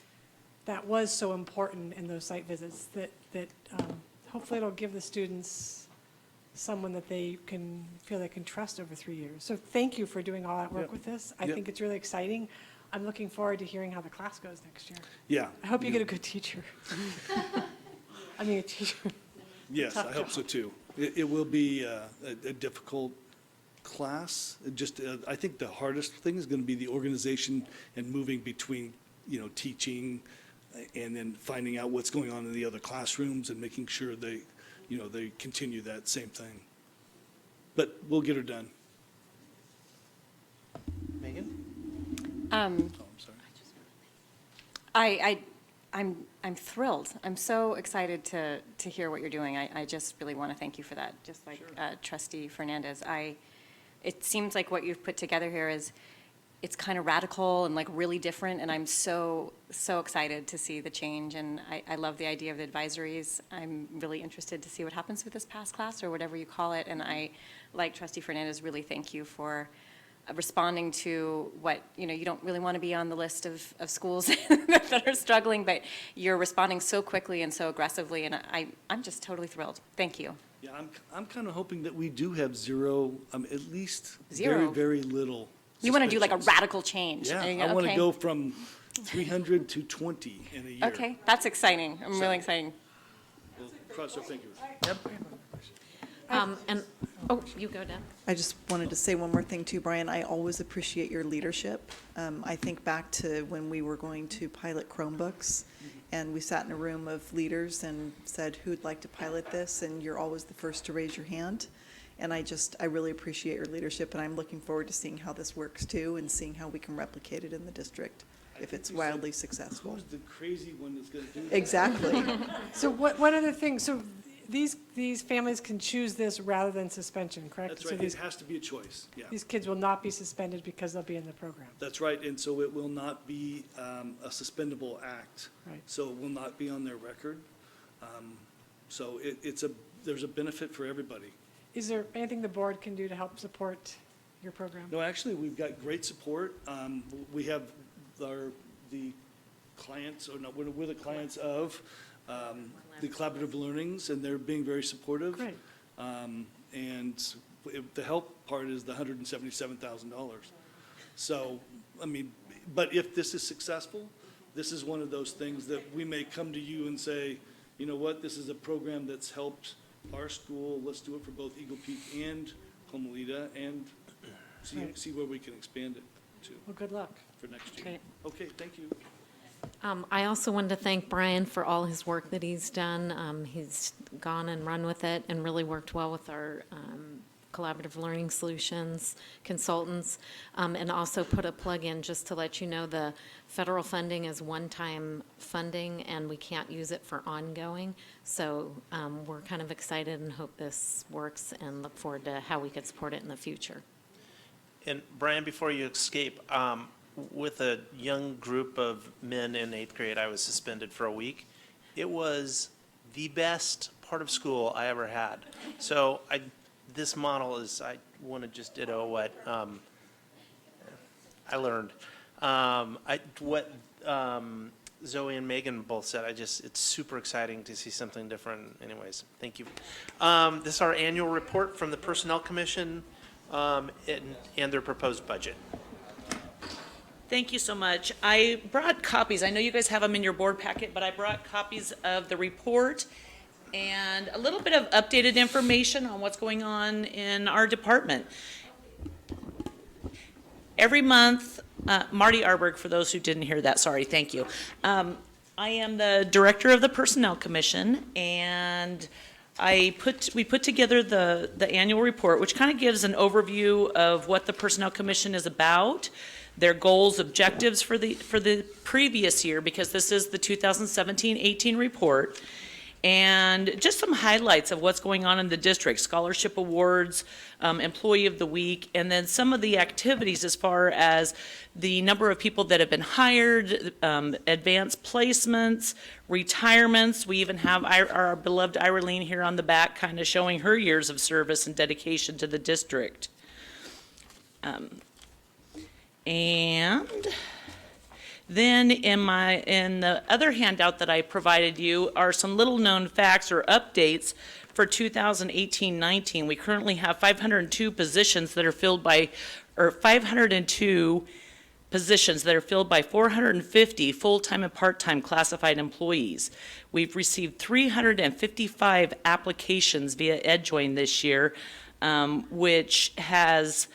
that was so important in those site visits that hopefully it'll give the students someone that they can feel they can trust over 3 years. So thank you for doing all that work Yep. with this. I Yep. think it's really exciting. I'm looking forward to hearing how the class goes next year. Yeah. I hope you get a good teacher. I mean, a teacher. Yes, Tough I hope job. so too. It will be a difficult class. I think the hardest thing is going to be the organization and moving between, teaching and then finding out what's going on in the other classrooms and making sure they continue that same thing. But we'll get her done. Megan? Oh, I'm sorry. I'm thrilled. I'm so excited to hear what you're doing. I just really want to thank you for that, just like Trustee Fernandez. It seems like what you've put together here it's kind of radical and like really different, and I'm so excited to see the change, and I love the idea of the advisories. I'm really interested to see what happens with this past class, or whatever you call it, and I, like Trustee Fernandez, really thank you for responding to what, you don't really want to be on the list of schools that are struggling, but you're responding so quickly and so aggressively, and I'm just totally thrilled. Thank you. Yeah, I'm kind of hoping that we do have zero, at least Zero? very little. You want to do like a suspensions. radical change? Yeah, Okay. I want to go from 300 to 20 in a year. Okay, that's exciting. I'm really exciting. We'll cross our fingers. You go, Deb. I just wanted to say one more thing too, Brian. I always appreciate your leadership. I think back to when we were going to pilot Chromebooks, and we sat in a room of leaders and said, who'd like to pilot this? And you're always the first to raise your hand. And I really appreciate your leadership, and I'm looking forward to seeing how this works too, and seeing how we can replicate it in the district if it's you said, wildly successful. Who's the crazy one that's going to do that? Exactly. So one other thing, so these families can choose this rather than suspension, correct? That's So right, it these has to be a choice, yeah. These kids will not be suspended because they'll be in the program. That's right, and so it will not be a suspendable act. Right. So it will not be on their record. So there's a benefit for everybody. Is there anything the board can do to help support your program? No, actually, we've got great support. We have the clients, or no, we're the clients of the Collaborative Learnings, and they're being very supportive. Great. And the help part is the $177,000. So, but if this is successful, this is one of those things that we may come to you and say, you know what, this is a program that's helped our school, let's do it for both Eagle Peak and Homelita, and Right. see where we can expand it to Well, good luck. for next year. Great. Okay, thank you. I also wanted to thank Brian for all his work that he's done. He's gone and run with it and really worked well with our Collaborative Learning Solutions consultants, and also put a plug in just to let you know the federal funding is one-time funding and we can't use it for ongoing. So we're kind of excited and hope this works and look forward to how we could support it in the future. And Brian, before you escape, with a young group of men in 8th grade, I was suspended for a week. It was the best part of school I ever had. So this model is, I want to just ditto what I learned. What Zoe and Megan both said, it's super exciting to see something different. Anyways, thank you. This is our annual report from the Personnel Commission and their proposed budget. Thank you so much. I brought copies. I know you guys have them in your board packet, but I brought copies of the report and a little bit of updated information on what's going on in our department. Every month, Marty Arberg, for those who didn't hear that, sorry, thank you. I am the director of the Personnel Commission, and we put together the annual report, which kind of gives an overview of what the Personnel Commission is about, their goals, objectives for the previous year, because this is the 2017-18 report, and just some highlights of what's going on in the district, scholarship awards, employee of the week, and then some of the activities as far as the number of people that have been hired, advanced placements, retirements. We even have our beloved Irene here on the back kind of showing her years of service and dedication to the district. And then in the other handout that I provided you are some little known facts or updates for 2018-19. We currently have 502 positions that are filled by, or 502 positions that are filled by 450 full-time and part-time classified employees. We've received 355 applications via EdJoin this year, which has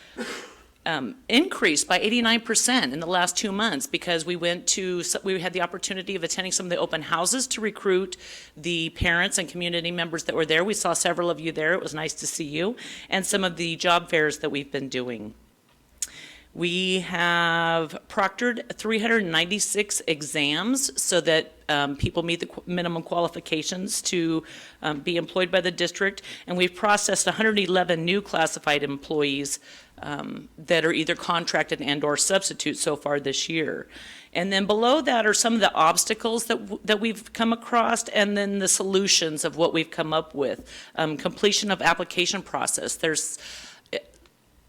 increased by 89% in the last 2 months, because we had the opportunity of attending some of the open houses to recruit the parents and community members that were there. We saw several of you there. It was nice to see you, and some of the job fairs that we've been doing. We have proctored 396 exams so that people meet the minimum qualifications to be employed by the district, and we've processed 111 new classified employees that are either contracted and/or substitute so far this year. And then below that are some of the obstacles that we've come across, and then the solutions of what we've come up with. Completion of application process.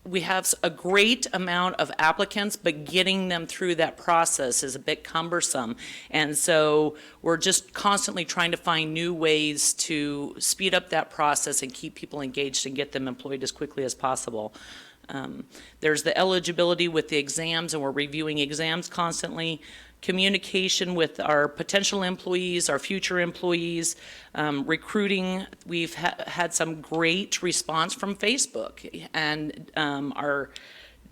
We have a great amount of applicants, but getting them through that process is a bit cumbersome. And so we're just constantly trying to find new ways to speed up that process and keep people engaged and get them employed as quickly as possible. There's the eligibility with the exams, and we're reviewing exams constantly. Communication with our potential employees, our future employees, recruiting. We've had some great response from Facebook, and our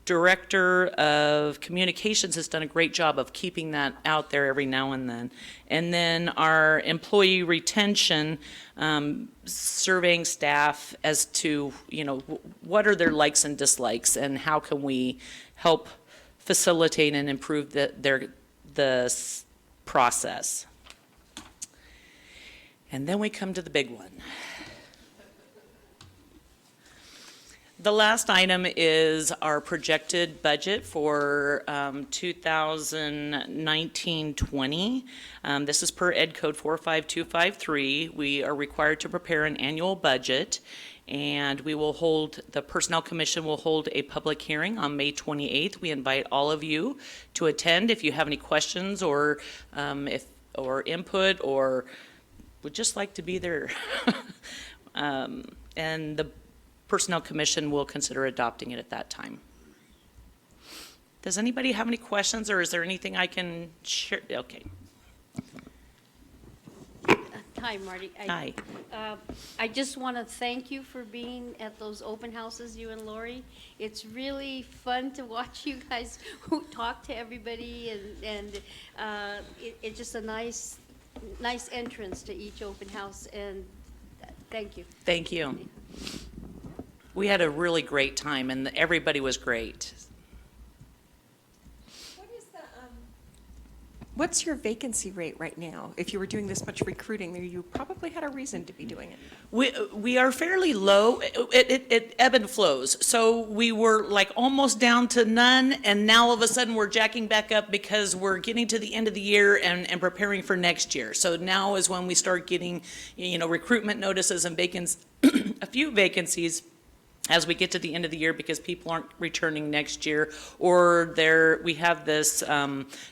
director of communications has done a great job of keeping that out there every now and then. And then our employee retention, surveying staff as to, what are their likes and dislikes, and how can we help facilitate and improve the process. And then we come to the big one. The last item is our projected budget for 2019-20. This is per Ed Code 45253. We are required to prepare an annual budget, and the Personnel Commission will hold a public hearing on May 28th. We invite all of you to attend if you have any questions or input, or would just like to be there. And the Personnel Commission will consider adopting it at that time. Does anybody have any questions, or is there anything I can share? Okay. Hi, Marty. Hi. I just want to thank you for being at those open houses, you and Lori. It's really fun to watch you guys who talk to everybody, and it's just a nice entrance to each open house, and thank you. Thank you. we had a really great time, and everybody was great. What's your vacancy rate right now? If you were doing this much recruiting, you probably had a reason to be doing it. We are fairly low. It ebb and flows. So we were like almost down to none, and now all of a sudden we're jacking back up because we're getting to the end of the year and preparing for next year. So now is when we start getting, recruitment notices and a few vacancies as we get to the end of the year because people aren't returning next year, or we have this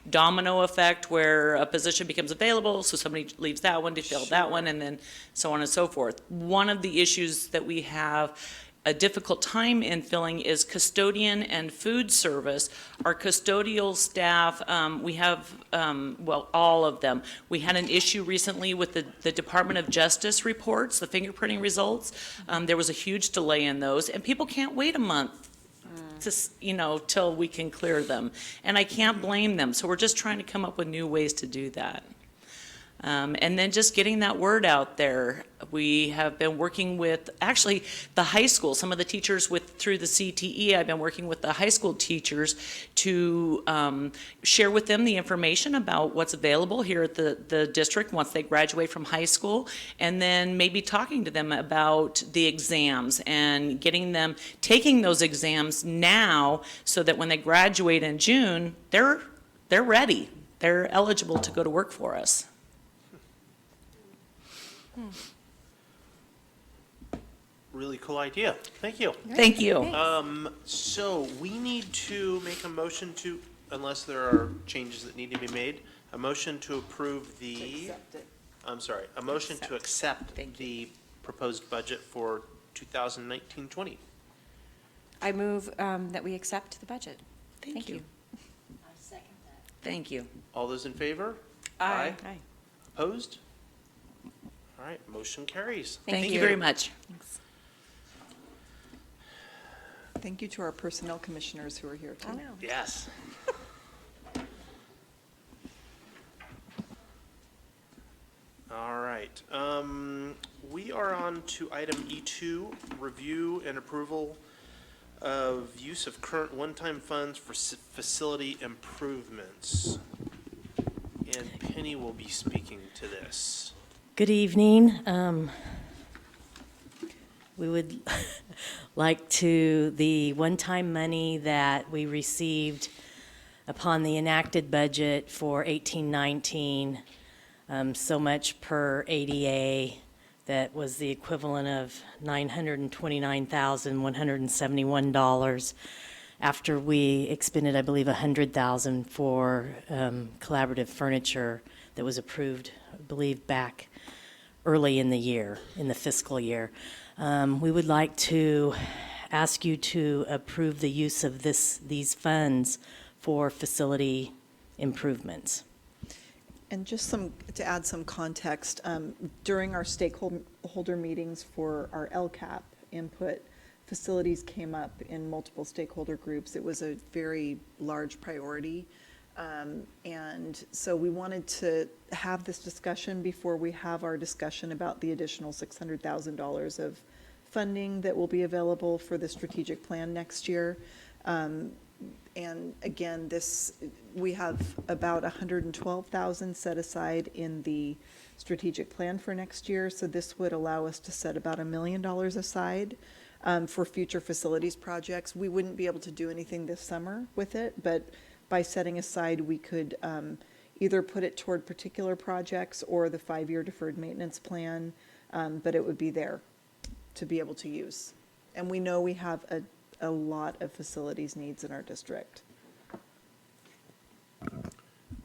domino effect where a position becomes available, so somebody leaves that one to fill that one, and then so on and so forth. One of the issues that we have a difficult time in filling is custodian and food service. Our custodial staff, we have, all of them. We had an issue recently with the Department of Justice reports, the fingerprinting results. There was a huge delay in those, and people can't wait a month to, till we can clear them. And I can't blame them, so we're just trying to come up with new ways to do that. And then just getting that word out there. We have been working with, actually, the high school, some of the teachers through the CTE, I've been working with the high school teachers to share with them the information about what's available here at the district once they graduate from high school, and then maybe talking to them about the exams and getting them taking those exams now so that when they graduate in June, they're ready. They're eligible to go to work for us. Really cool idea. Thank you. Thank you. So we need to make a motion to, unless there are changes that need to be made, a motion to approve a motion to accept the proposed budget for 2019-20. I move that we accept the budget. Thank you. Thank you. All those in favor? Aye. Opposed? All right, motion carries. Thank you very much. Thank you to our personnel commissioners who are here too. Yes. All right. We are on to item E2, review and approval of use of current one-time funds for facility improvements. And Penny will be speaking to this. Good evening. We would like the one-time money that we received upon the enacted budget for 18-19, so much per ADA, that was the equivalent of $929,171 after we expended, I believe, $100,000 for collaborative furniture that was approved, I believe, back early in the year, in the fiscal year. We would like to ask you to approve the use of these funds for facility improvements. And just to add some context, during our stakeholder meetings for our LCAP input, facilities came up in multiple stakeholder groups. It was a very large priority. And so we wanted to have this discussion before we have our discussion about the additional $600,000 of funding that will be available for the strategic plan next year. And again, we have about $112,000 set aside in the strategic plan for next year. So this would allow us to set about $1 million aside for future facilities projects. We wouldn't be able to do anything this summer with it, but by setting aside, we could either put it toward particular projects or the 5-year deferred maintenance plan, but it would be there to be able to use. And we know we have a lot of facilities needs in our district.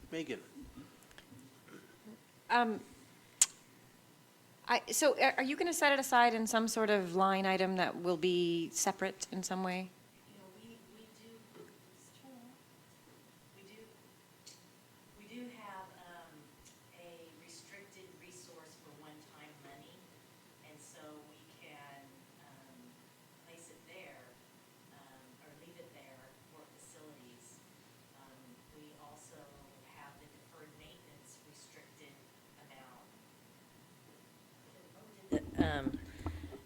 Megan. So are you going to set it aside in some sort of line item that will be separate in some way? We do have a restricted resource for one-time money, and so we can place it there or leave it there for facilities. We also have the deferred maintenance restricted amount.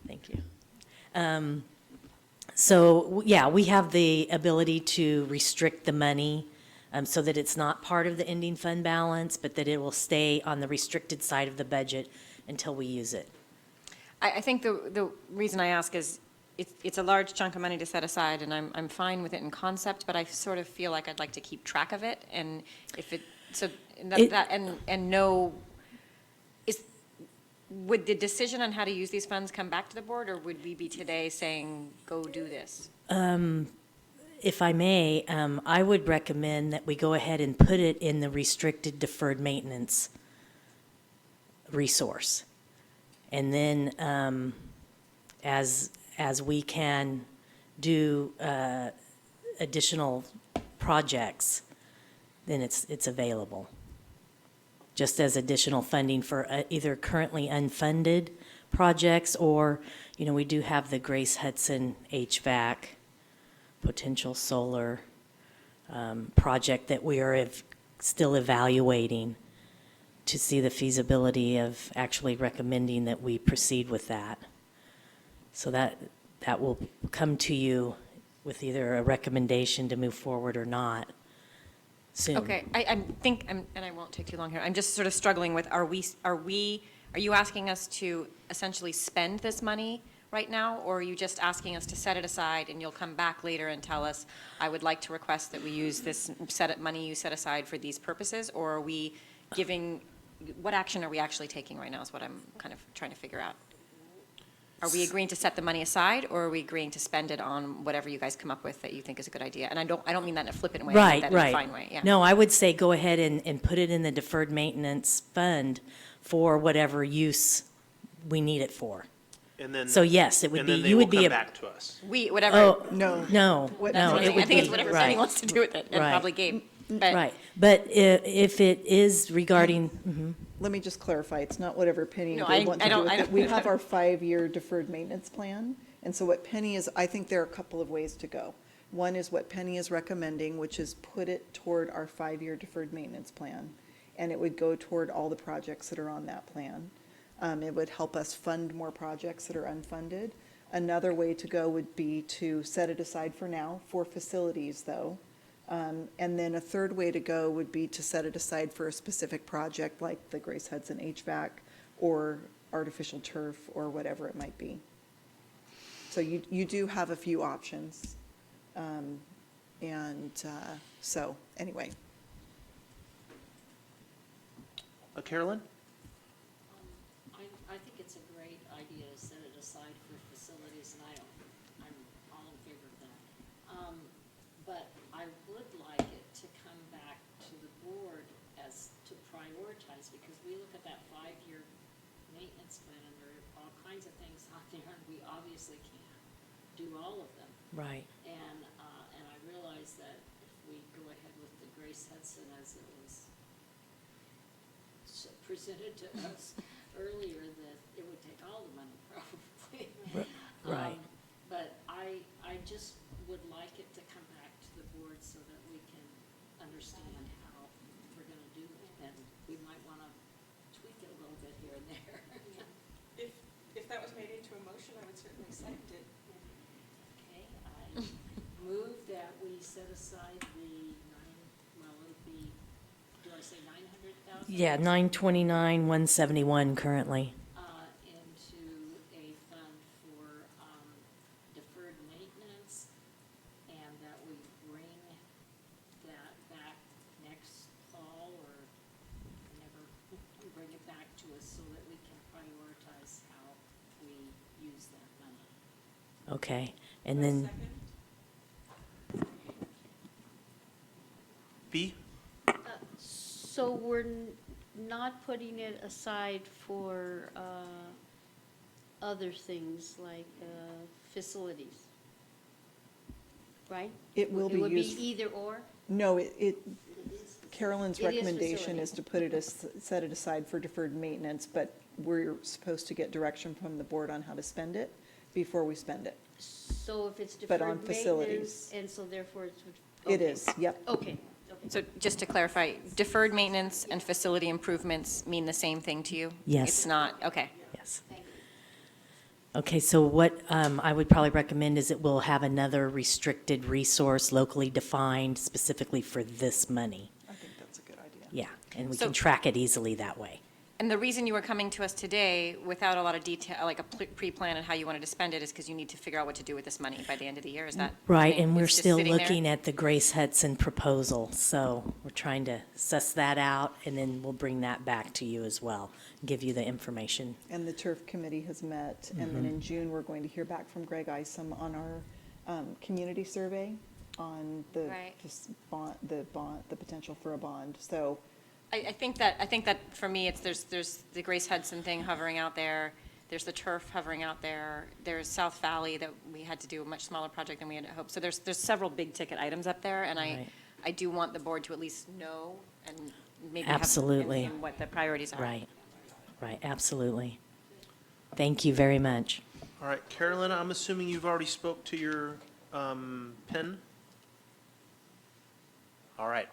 Thank you. So, yeah, we have the ability to restrict the money so that it's not part of the ending fund balance, but that it will stay on the restricted side of the budget until we use it. I think the reason I ask is, it's a large chunk of money to set aside, and I'm fine with it in concept, but I sort of feel like I'd like to keep track of it, and if it, so, and know, would the decision on how to use these funds come back to the board, or would we be today saying, go do this? If I may, I would recommend that we go ahead and put it in the restricted deferred maintenance resource. And then as we can do additional projects, then it's available. Just as additional funding for either currently unfunded projects or, you know, we do have the Grace Hudson HVAC, potential solar project that we are still evaluating to see the feasibility of actually recommending that we proceed with that. So that will come to you with either a recommendation to move forward or not soon. Okay, I think, and I won't take too long here, I'm just sort of struggling with, are you asking us to essentially spend this money right now, or are you just asking us to set it aside and you'll come back later and tell us, I would like to request that we use this money you set aside for these purposes, or are we giving, what action are we actually taking right now is what I'm kind of trying to figure out. Are we agreeing to set the money aside, or are we agreeing to spend it on whatever you guys come up with that you think is a good idea? And I don't mean that in a flippant way, I mean that in a fine way, yeah. No, I would say go ahead and put it in the deferred maintenance fund for whatever use we need it for. And then. So yes, it would and be, then they you will would be. come a- back to us. Whatever. Oh, No. no, What- no, it would be. I think it's whatever Penny right. wants to do with it, and Right. probably Gabe. But Right, but if it is regarding, Let me just clarify, it's not whatever Penny and No, Gabe want to do with I it. don't- We have our 5-year deferred maintenance plan, and so what Penny is, I think there are a couple of ways to go. One is what Penny is recommending, which is put it toward our 5-year deferred maintenance plan, and it would go toward all the projects that are on that plan. It would help us fund more projects that are unfunded. Another way to go would be to set it aside for now, for facilities though. And then a third way to go would be to set it aside for a specific project like the Grace Hudson HVAC or artificial turf or whatever it might be. So you do have a few options. So anyway. Carolyn? I think it's a great idea to set it aside for facilities, and I'm all in favor of that. But I would like it to come back to the board as to prioritize, because we look at that 5-year maintenance plan, and there are all kinds of things out there, and we obviously can't do all of them. right. And I realize that if we go ahead with the Grace Hudson as it was presented to us earlier, that it would take all the money probably. Right. But I just would like it to come back to the board so that we can understand how we're gonna do it. And we might wanna tweak it a little bit here and there. If that was made into a motion, I would certainly second it. Okay, I move that we set aside it'll be, do I say 900,000? Yeah, 929,171 currently. Into a fund for deferred maintenance, and that we bring that back next fall or whenever, bring it back to us so that we can prioritize how we use that money. Okay, and then, B? So we're not putting it aside for other things like facilities, right? It will be It would used. be either or? No, Carolyn's It is recommendation is facility. to set it aside for deferred maintenance, but we're supposed to get direction from the board on how to spend it before we spend it. So if it's But on deferred facilities. maintenance, and so therefore it's. It okay. is, yep. Okay, So just to clarify, deferred maintenance and facility improvements mean the same thing to you? Yes. It's not, okay. yes. Okay, so what I would probably recommend is it will have another restricted resource locally defined specifically for this money. I think that's a good idea. Yeah, and we So- can track it easily that way. And the reason you were coming to us today without a lot of detail, like a pre-plan on how you wanted to spend it, is because you need to figure out what to do with this money by the end of the year, is that? Right, saying and we're it's just still sitting there? looking at the Grace Hudson proposal, so we're trying to suss that out, and then we'll bring that back to you as well, give you the information. And the turf committee has met, and then in June, we're going to hear back from Greg Isom on our community survey on the Right. this bond, the potential for a bond. So I think that for me, it's, there's the Grace Hudson thing hovering out there, there's the turf hovering out there, there's South Valley that we had to do a much smaller project than we had hoped. So there's several big ticket items up there, and Right. I do want the board to at least know and maybe have Absolutely. in what the priorities are. Right, right, absolutely. Thank you very much. All right, Carolyn, I'm assuming you've already spoke to your pen? All right.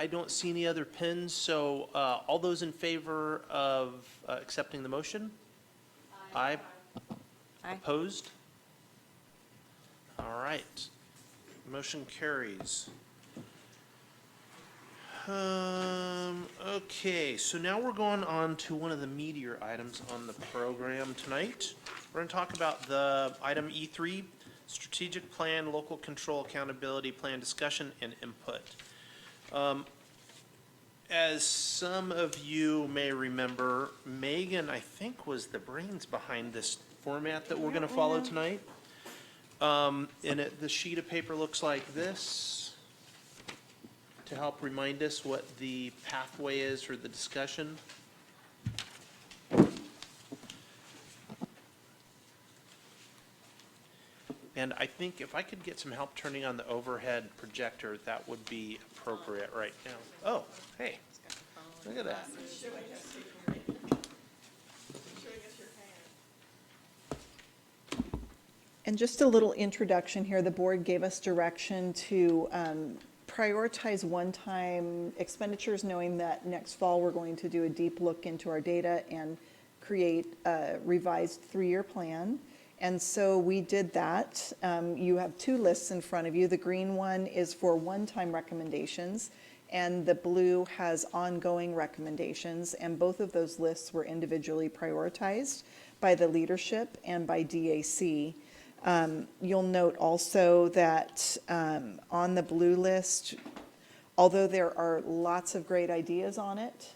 I don't see any other pens, so all those in favor of accepting the motion? Aye. Aye. Opposed? All right. Motion carries. Okay, so now we're going on to one of the meatier items on the program tonight. We're going to talk about the item E3, strategic plan, local control accountability plan discussion and input. As some of you may remember, Megan, I think, was the brains behind this format that we're going to follow tonight. The sheet of paper looks like this to help remind us what the pathway is for the discussion. And I think if I could get some help turning on the overhead projector, that would be appropriate right now. Oh, hey, look at that. And just a little introduction here, the board gave us direction to prioritize one-time expenditures, knowing that next fall, we're going to do a deep look into our data and create a revised 3-year plan. And so we did that. You have 2 lists in front of you. The green one is for one-time recommendations, and the blue has ongoing recommendations. And both of those lists were individually prioritized by the leadership and by DAC. You'll note also that on the blue list, although there are lots of great ideas on it,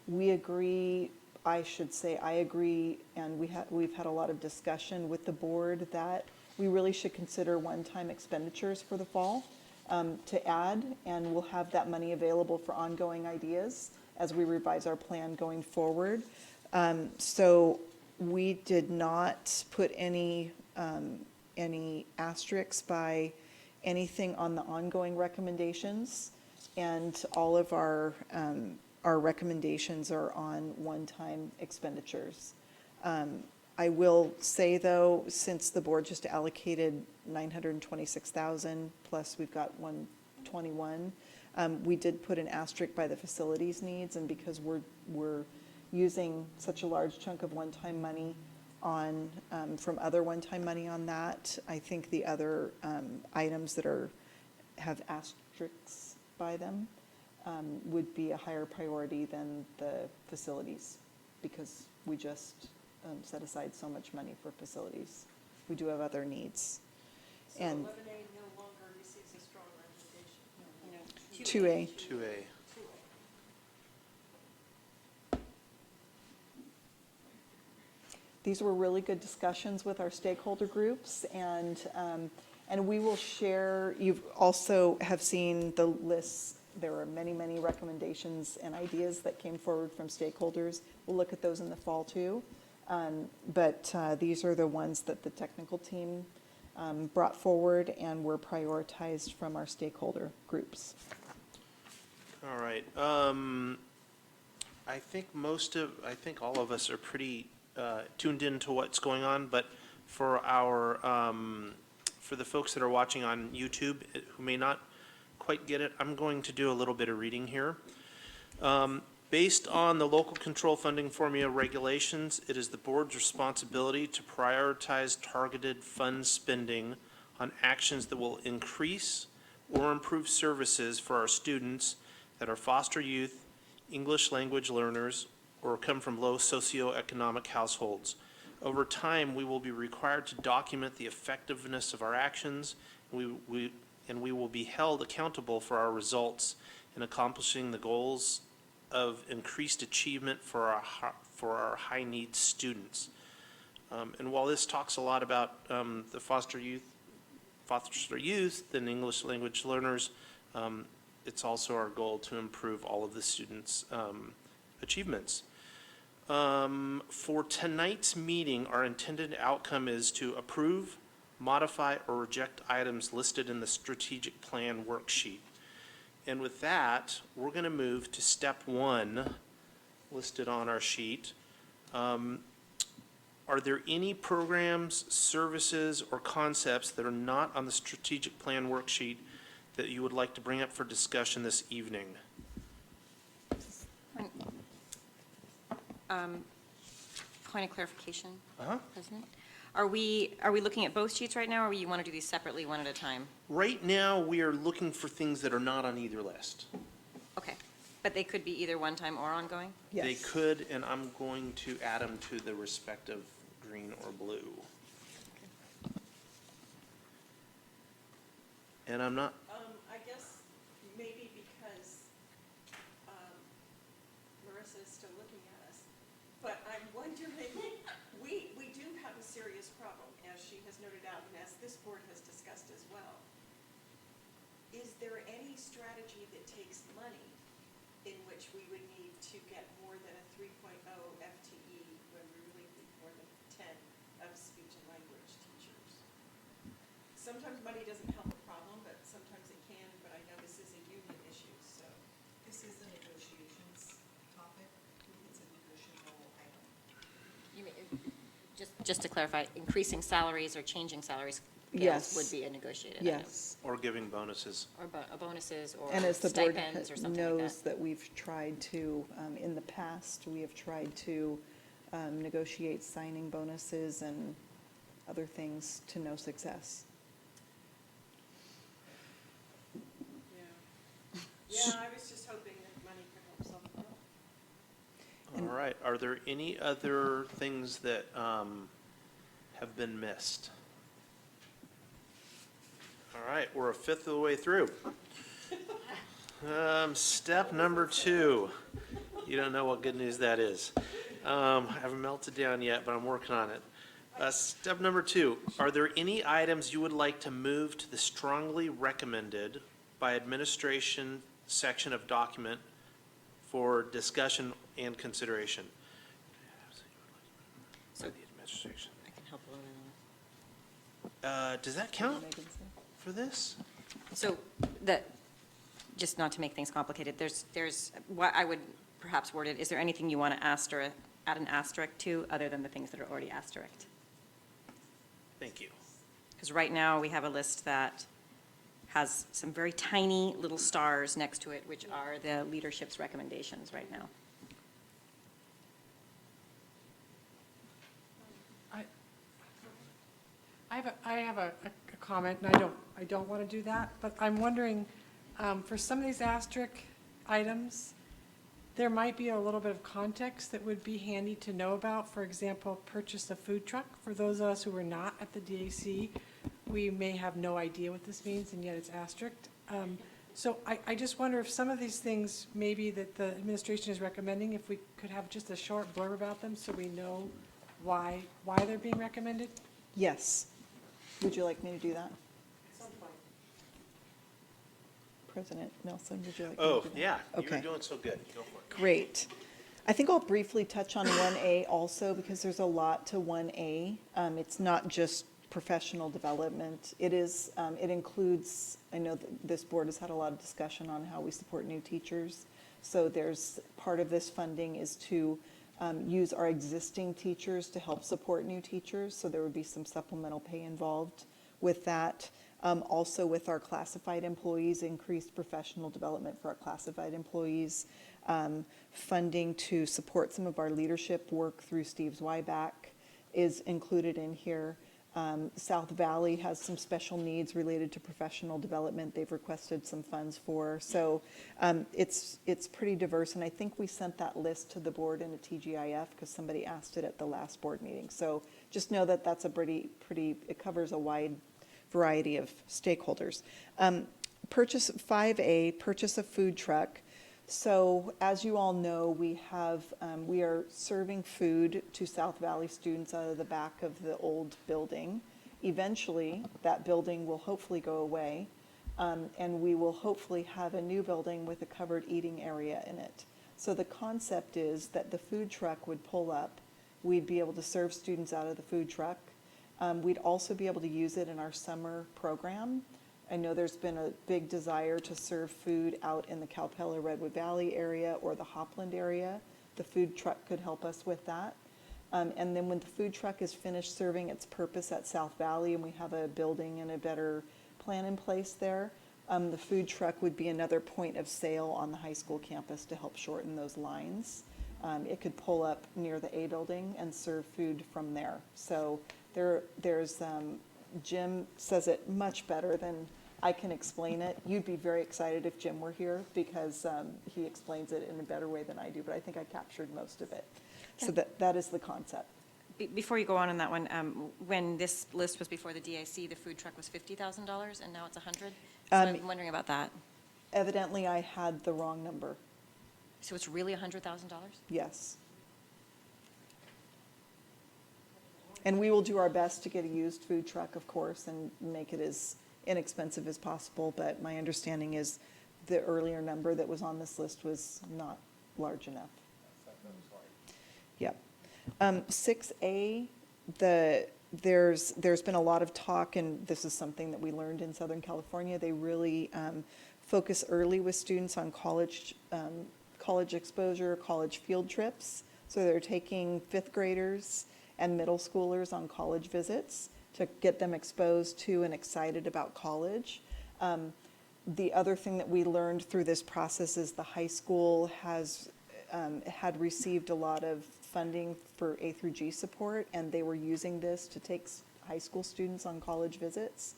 we agree, I should say, I agree, and we've had a lot of discussion with the board that we really should consider one-time expenditures for the fall to add, and we'll have that money available for ongoing ideas as we revise our plan going forward. So we did not put any asterisks by anything on the ongoing recommendations, and all of our recommendations are on one-time expenditures. I will say, though, since the board just allocated $926,000, plus we've got 121, we did put an asterisk by the facilities needs, and because we're using such a large chunk of one-time money on, from other one-time money on that, I think the other items that have asterisks by them would be a higher priority than the facilities, because we just set aside so much money for facilities. We do have other needs. And no longer receives a strong recommendation. 2A. 2A. These were really good discussions with our stakeholder groups, and we will share, you also have seen the lists. There are many, many recommendations and ideas that came forward from stakeholders. We'll look at those in the fall too. But these are the ones that the technical team brought forward and were prioritized from our stakeholder groups. All right. I think all of us are pretty tuned into what's going on, but for for the folks that are watching on YouTube who may not quite get it, I'm going to do a little bit of reading here. Based on the local control funding formula regulations, it is the board's responsibility to prioritize targeted fund spending on actions that will increase or improve services for our students that are foster youth, English language learners, or come from low socioeconomic households. Over time, we will be required to document the effectiveness of our actions, and we will be held accountable for our results in accomplishing the goals of increased achievement for our high-needs students. And while this talks a lot about the foster youth and English language learners, it's also our goal to improve all of the students' achievements. For tonight's meeting, our intended outcome is to approve, modify, or reject items listed in the strategic plan worksheet. And with that, we're going to move to step 1 listed on our sheet. Are there any programs, services, or concepts that are not on the strategic plan worksheet that you would like to bring up for discussion this evening? Point of clarification, President? Are we looking at both sheets right now, or you want to do these separately, one at a time? Right now, we are looking for things that are not on either list. Okay, but they could be either one-time or ongoing? Yes. They could, and I'm going to add them to the respective green or blue. And I'm not, I guess maybe because Marissa is still looking at us, but I'm wondering, we do have a serious problem, as she has noted out, and as this board has discussed as well. Is there any strategy that takes money in which we would need to get more than a 3.0 FTE when we really need more than 10 of speech and language teachers? Sometimes money doesn't help a problem, but sometimes it can, but I know this is a union issue, so. This is a negotiations topic. It's a negotiable item. You mean, just to clarify, increasing salaries or changing salaries Yes. would be a negotiated item? Yes. or giving bonuses. Or bonuses or And as the board stipends or something like knows that? that we've tried to, in the past, we have tried to negotiate signing bonuses and other things to no success. Yeah, I was just hoping that money could help solve the problem. All right, are there any other things that have been missed? All right, we're a fifth of the way through. Step number 2. You don't know what good news that is. I haven't melted down yet, but I'm working on it. Step number 2, are there any items you would like to move to the strongly recommended by administration section of document for discussion and consideration? So- By the administration. I can help a little bit on that. Does that count for this? So just not to make things complicated, there's, what I would perhaps word it, is there anything you want to add an asterisk to, other than the things that are already asterisked? Thank you. Because right now, we have a list that has some very tiny little stars next to it, which are the leadership's recommendations right now. I have a comment, and I don't want to do that, but I'm wondering, for some of these asterisk items, there might be a little bit of context that would be handy to know about. For example, purchase a food truck. For those of us who were not at the DAC, we may have no idea what this means, and yet it's asterisk. So I just wonder if some of these things maybe that the administration is recommending, if we could have just a short blurb about them so we know why they're being recommended? Yes. Would you like me to do that? At some point. President Nelson, would you like me to Oh, do that? yeah, you Okay. were doing so good. Go for it. Great. I think I'll briefly touch on 1A also, because there's a lot to 1A. It's not just professional development. It is, it includes, I know that this board has had a lot of discussion on how we support new teachers. So there's, part of this funding is to use our existing teachers to help support new teachers. So there would be some supplemental pay involved with that. Also with our classified employees, increased professional development for our classified employees, funding to support some of our leadership work through Steve's Wyback is included in here. South Valley has some special needs related to professional development they've requested some funds for. So it's pretty diverse, and I think we sent that list to the board in a TGIF because somebody asked it at the last board meeting. So just know that that's a pretty, it covers a wide variety of stakeholders. Purchase 5A, purchase a food truck. So as you all know, we are serving food to South Valley students out of the back of the old building. Eventually, that building will hopefully go away, and we will hopefully have a new building with a covered eating area in it. So the concept is that the food truck would pull up. We'd be able to serve students out of the food truck. We'd also be able to use it in our summer program. I know there's been a big desire to serve food out in the Calpella Redwood Valley area or the Hopland area. The food truck could help us with that. And then when the food truck is finished serving its purpose at South Valley and we have a building and a better plan in place there, the food truck would be another point of sale on the high school campus to help shorten those lines. It could pull up near the A building and serve food from there. So there's Jim says it much better than I can explain it. You'd be very excited if Jim were here because he explains it in a better way than I do, but I think I captured most of it. So that is the concept. Before you go on that one, when this list was before the DIC, the food truck was $50,000 and now it's $100,000? So I'm wondering about that. Evidently, I had the wrong number. So it's really $100,000? Yes. And we will do our best to get a used food truck, of course, and make it as inexpensive as possible, but my understanding is the earlier number that was on this list was not large enough. Yep. 6A, there's been a lot of talk, and this is something that we learned in Southern California. They really focus early with students on college exposure, college field trips. So they're taking fifth graders and middle schoolers on college visits to get them exposed to and excited about college. The other thing that we learned through this process is the high school had received a lot of funding for A through G support, and they were using this to take high school students on college visits.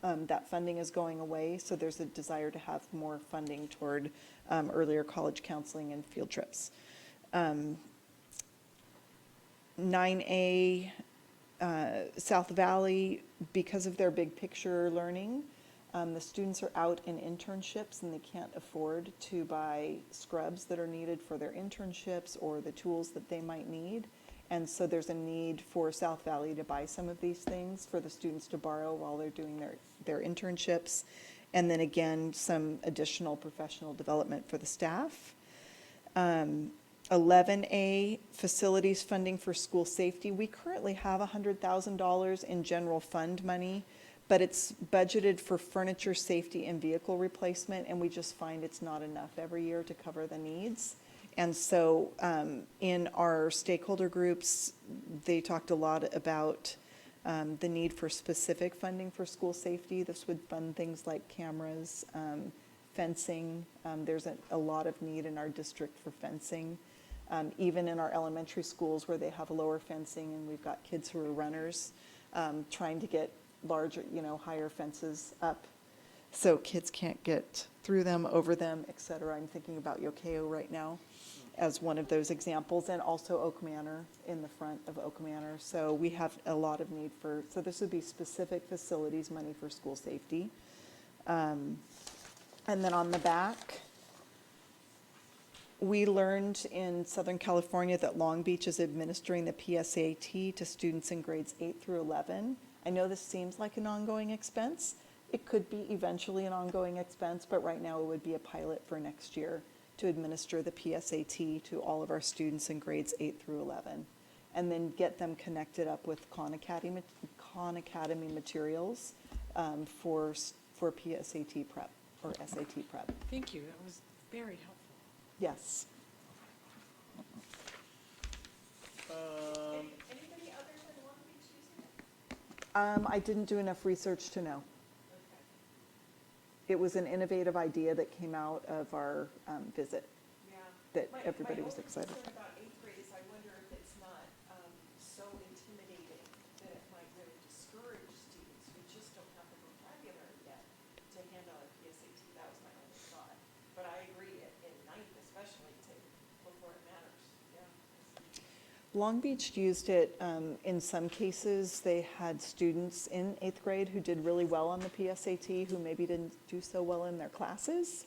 That funding is going away, so there's a desire to have more funding toward earlier college counseling and field trips. 9A, South Valley, because of their big picture learning, the students are out in internships and they can't afford to buy scrubs that are needed for their internships or the tools that they might need. And so there's a need for South Valley to buy some of these things for the students to borrow while they're doing their internships. And then again, some additional professional development for the staff. 11A, facilities funding for school safety. We currently have $100,000 in general fund money, but it's budgeted for furniture, safety, and vehicle replacement, and we just find it's not enough every year to cover the needs. And so in our stakeholder groups, they talked a lot about the need for specific funding for school safety. This would fund things like cameras, fencing. There's a lot of need in our district for fencing. Even in our elementary schools where they have lower fencing and we've got kids who are runners, trying to get larger, higher fences up so kids can't get through them, over them, et cetera. I'm thinking about Ukiah right now as one of those examples, and also Oak Manor, in the front of Oak Manor. So we have a lot of need so this would be specific facilities money for school safety. And then on the back, we learned in Southern California that Long Beach is administering the PSAT to students in grades 8 through 11. I know this seems like an ongoing expense. It could be eventually an ongoing expense, but right now it would be a pilot for next year to administer the PSAT to all of our students in grades 8 through 11, and then get them connected up with Khan Academy materials for PSAT prep or SAT prep. Thank you, that was very helpful. Yes. Anybody other than Long Beach using it? I didn't do enough research to know. it was an innovative idea that came out of our visit Yeah. that My- everybody was excited. My only concern about eighth grade is I wonder if it's not so intimidating that it might really discourage students who just don't have the vocabulary yet to hand out a PSAT. That was my only thought. But I agree, in ninth especially, before it matters, yeah. Long Beach used it in some cases. They had students in eighth grade who did really well on the PSAT who maybe didn't do so well in their classes.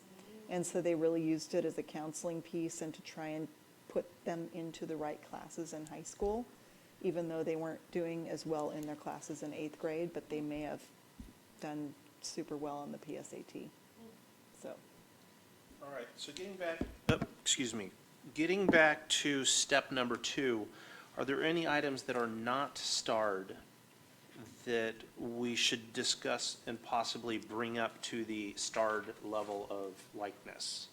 And so they really used it as a counseling piece and to try and put them into the right classes in high school, even though they weren't doing as well in their classes in eighth grade, but they may have done super well on the PSAT. So. All right, so getting back to step number 2, are there any items that are not starred that we should discuss and possibly bring up to the starred level of likeness?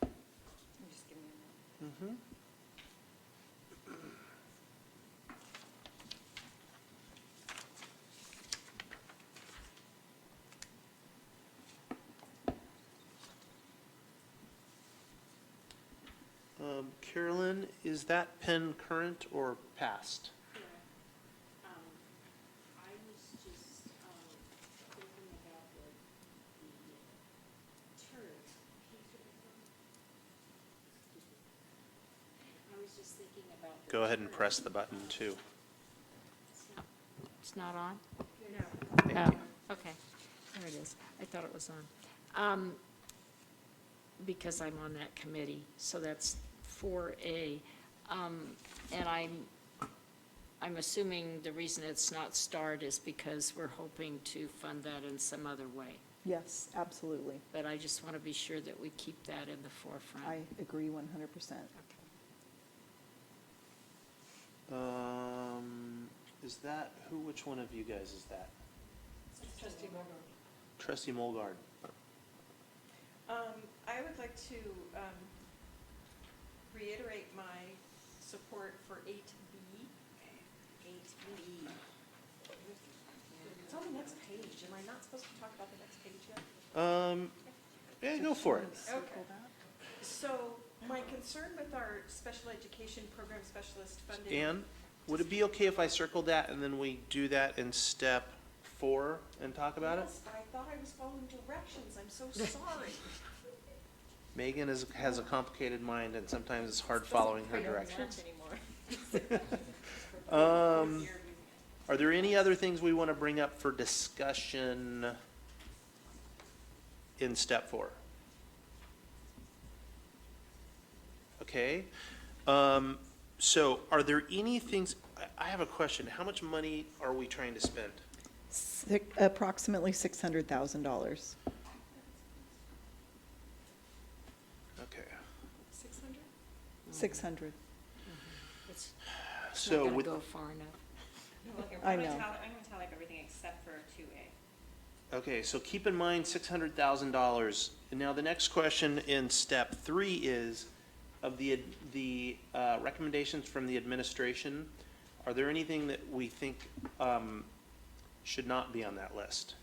Just give me a moment. Mm-hmm. Carolyn, is that pen current or past? I was just thinking about the turn. I was just thinking about. Go ahead and press the button too. It's not on? Thank Oh, you. okay. There it is. I thought it was on. Because I'm on that committee, so that's 4A. And I'm assuming the reason it's not starred is because we're hoping to fund that in some other way. Yes, absolutely. But I just want to be sure that we keep that in the forefront. I agree 100%. Is that, which one of you guys is that? Trustee Morgan. Trustee Molgard. I would like to reiterate my support for 8B. 8B. It's on the next page. Am I not supposed to talk about the next page yet? Yeah, go for it. Okay. So my concern with our special education program specialist funding. Ann, would it be okay if I circled that and then we do that in step 4 and talk about it? Yes, I thought I was following directions. I'm so sorry. Megan has a complicated mind and sometimes it's hard following her directions. Are there any other things we want to bring up for discussion in step 4? Okay. So are there any things, I have a question. How much money are we trying to spend? Approximately $600,000. Okay. 600? 600. It's not So going to with, go far enough. I know. I'm going to tell like everything except for 2A. okay, so keep in mind $600,000. And now the next question in step 3 is, of the recommendations from the administration, are there anything that we think should not be on that list?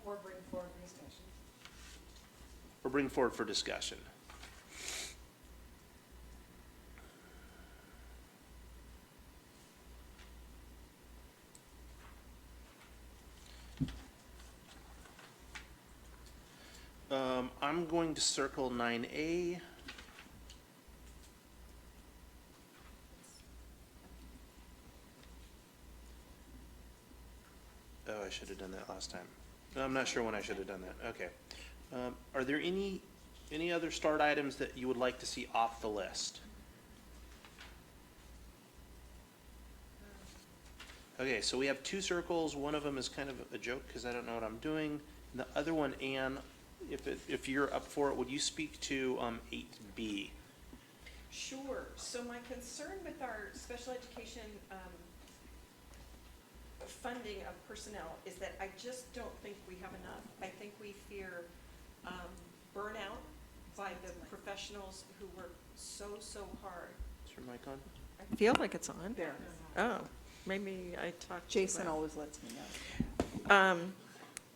Or bring forward discussion. Or bring forward for discussion? I'm going to circle 9A. Oh, I should have done that last time. I'm not sure when I should have done that. Okay. Are there any other start items that you would like to see off the list? Okay, so we have 2 circles. One of them is kind of a joke because I don't know what I'm doing. And the other one, Ann, if you're up for it, would you speak to 8B? Sure. So my concern with our special education funding of personnel is that I just don't think we have enough. I think we fear burnout by the professionals who work so hard. Is your mic on? I feel like it's on. There. Oh. Maybe I talked too Jason loud. always lets me know.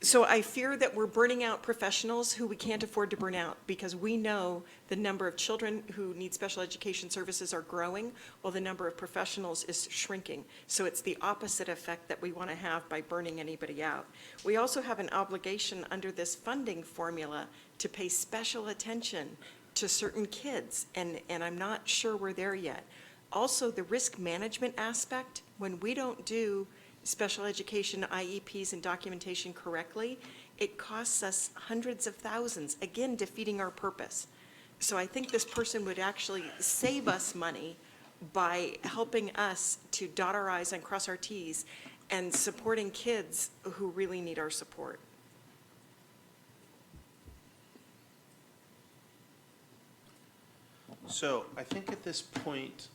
So I fear that we're burning out professionals who we can't afford to burn out, because we know the number of children who need special education services are growing while the number of professionals is shrinking. So it's the opposite effect that we want to have by burning anybody out. We also have an obligation under this funding formula to pay special attention to certain kids, and I'm not sure we're there yet. Also, the risk management aspect, when we don't do special education IEPs and documentation correctly, it costs us hundreds of thousands, again, defeating our purpose. So I think this person would actually save us money by helping us to dot our I's and cross our T's and supporting kids who really need our support. So I think at this point,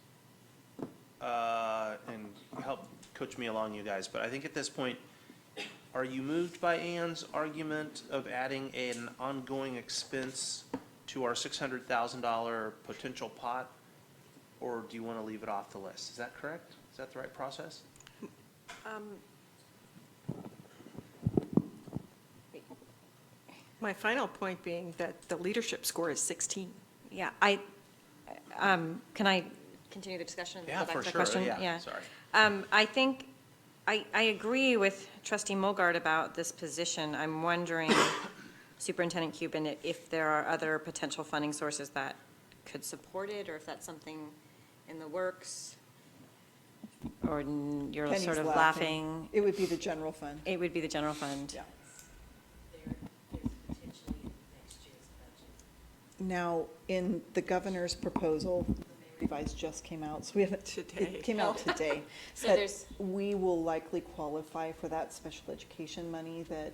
and help coach me along, you guys, but I think at this point, are you moved by Ann's argument of adding an ongoing expense to our $600,000 potential pot? Or do you want to leave it off the list? Is that correct? Is that the right process? My final point being that the leadership score is 16. Yeah, can I continue the discussion? Yeah, Go back for to the sure. question? Yeah, sorry. I think, I agree with Trustee Mogard about this position. I'm wondering, Superintendent Cuban, if there are other potential funding sources that could support it, or if that's something in the works, or you're Penny's sort of laughing. It would be the general fund. It would be the general fund. Yeah. Now, in the governor's proposal, the revised just came out, so we haven't. Today. It came out today. So But there's- we will likely qualify for that special education money that,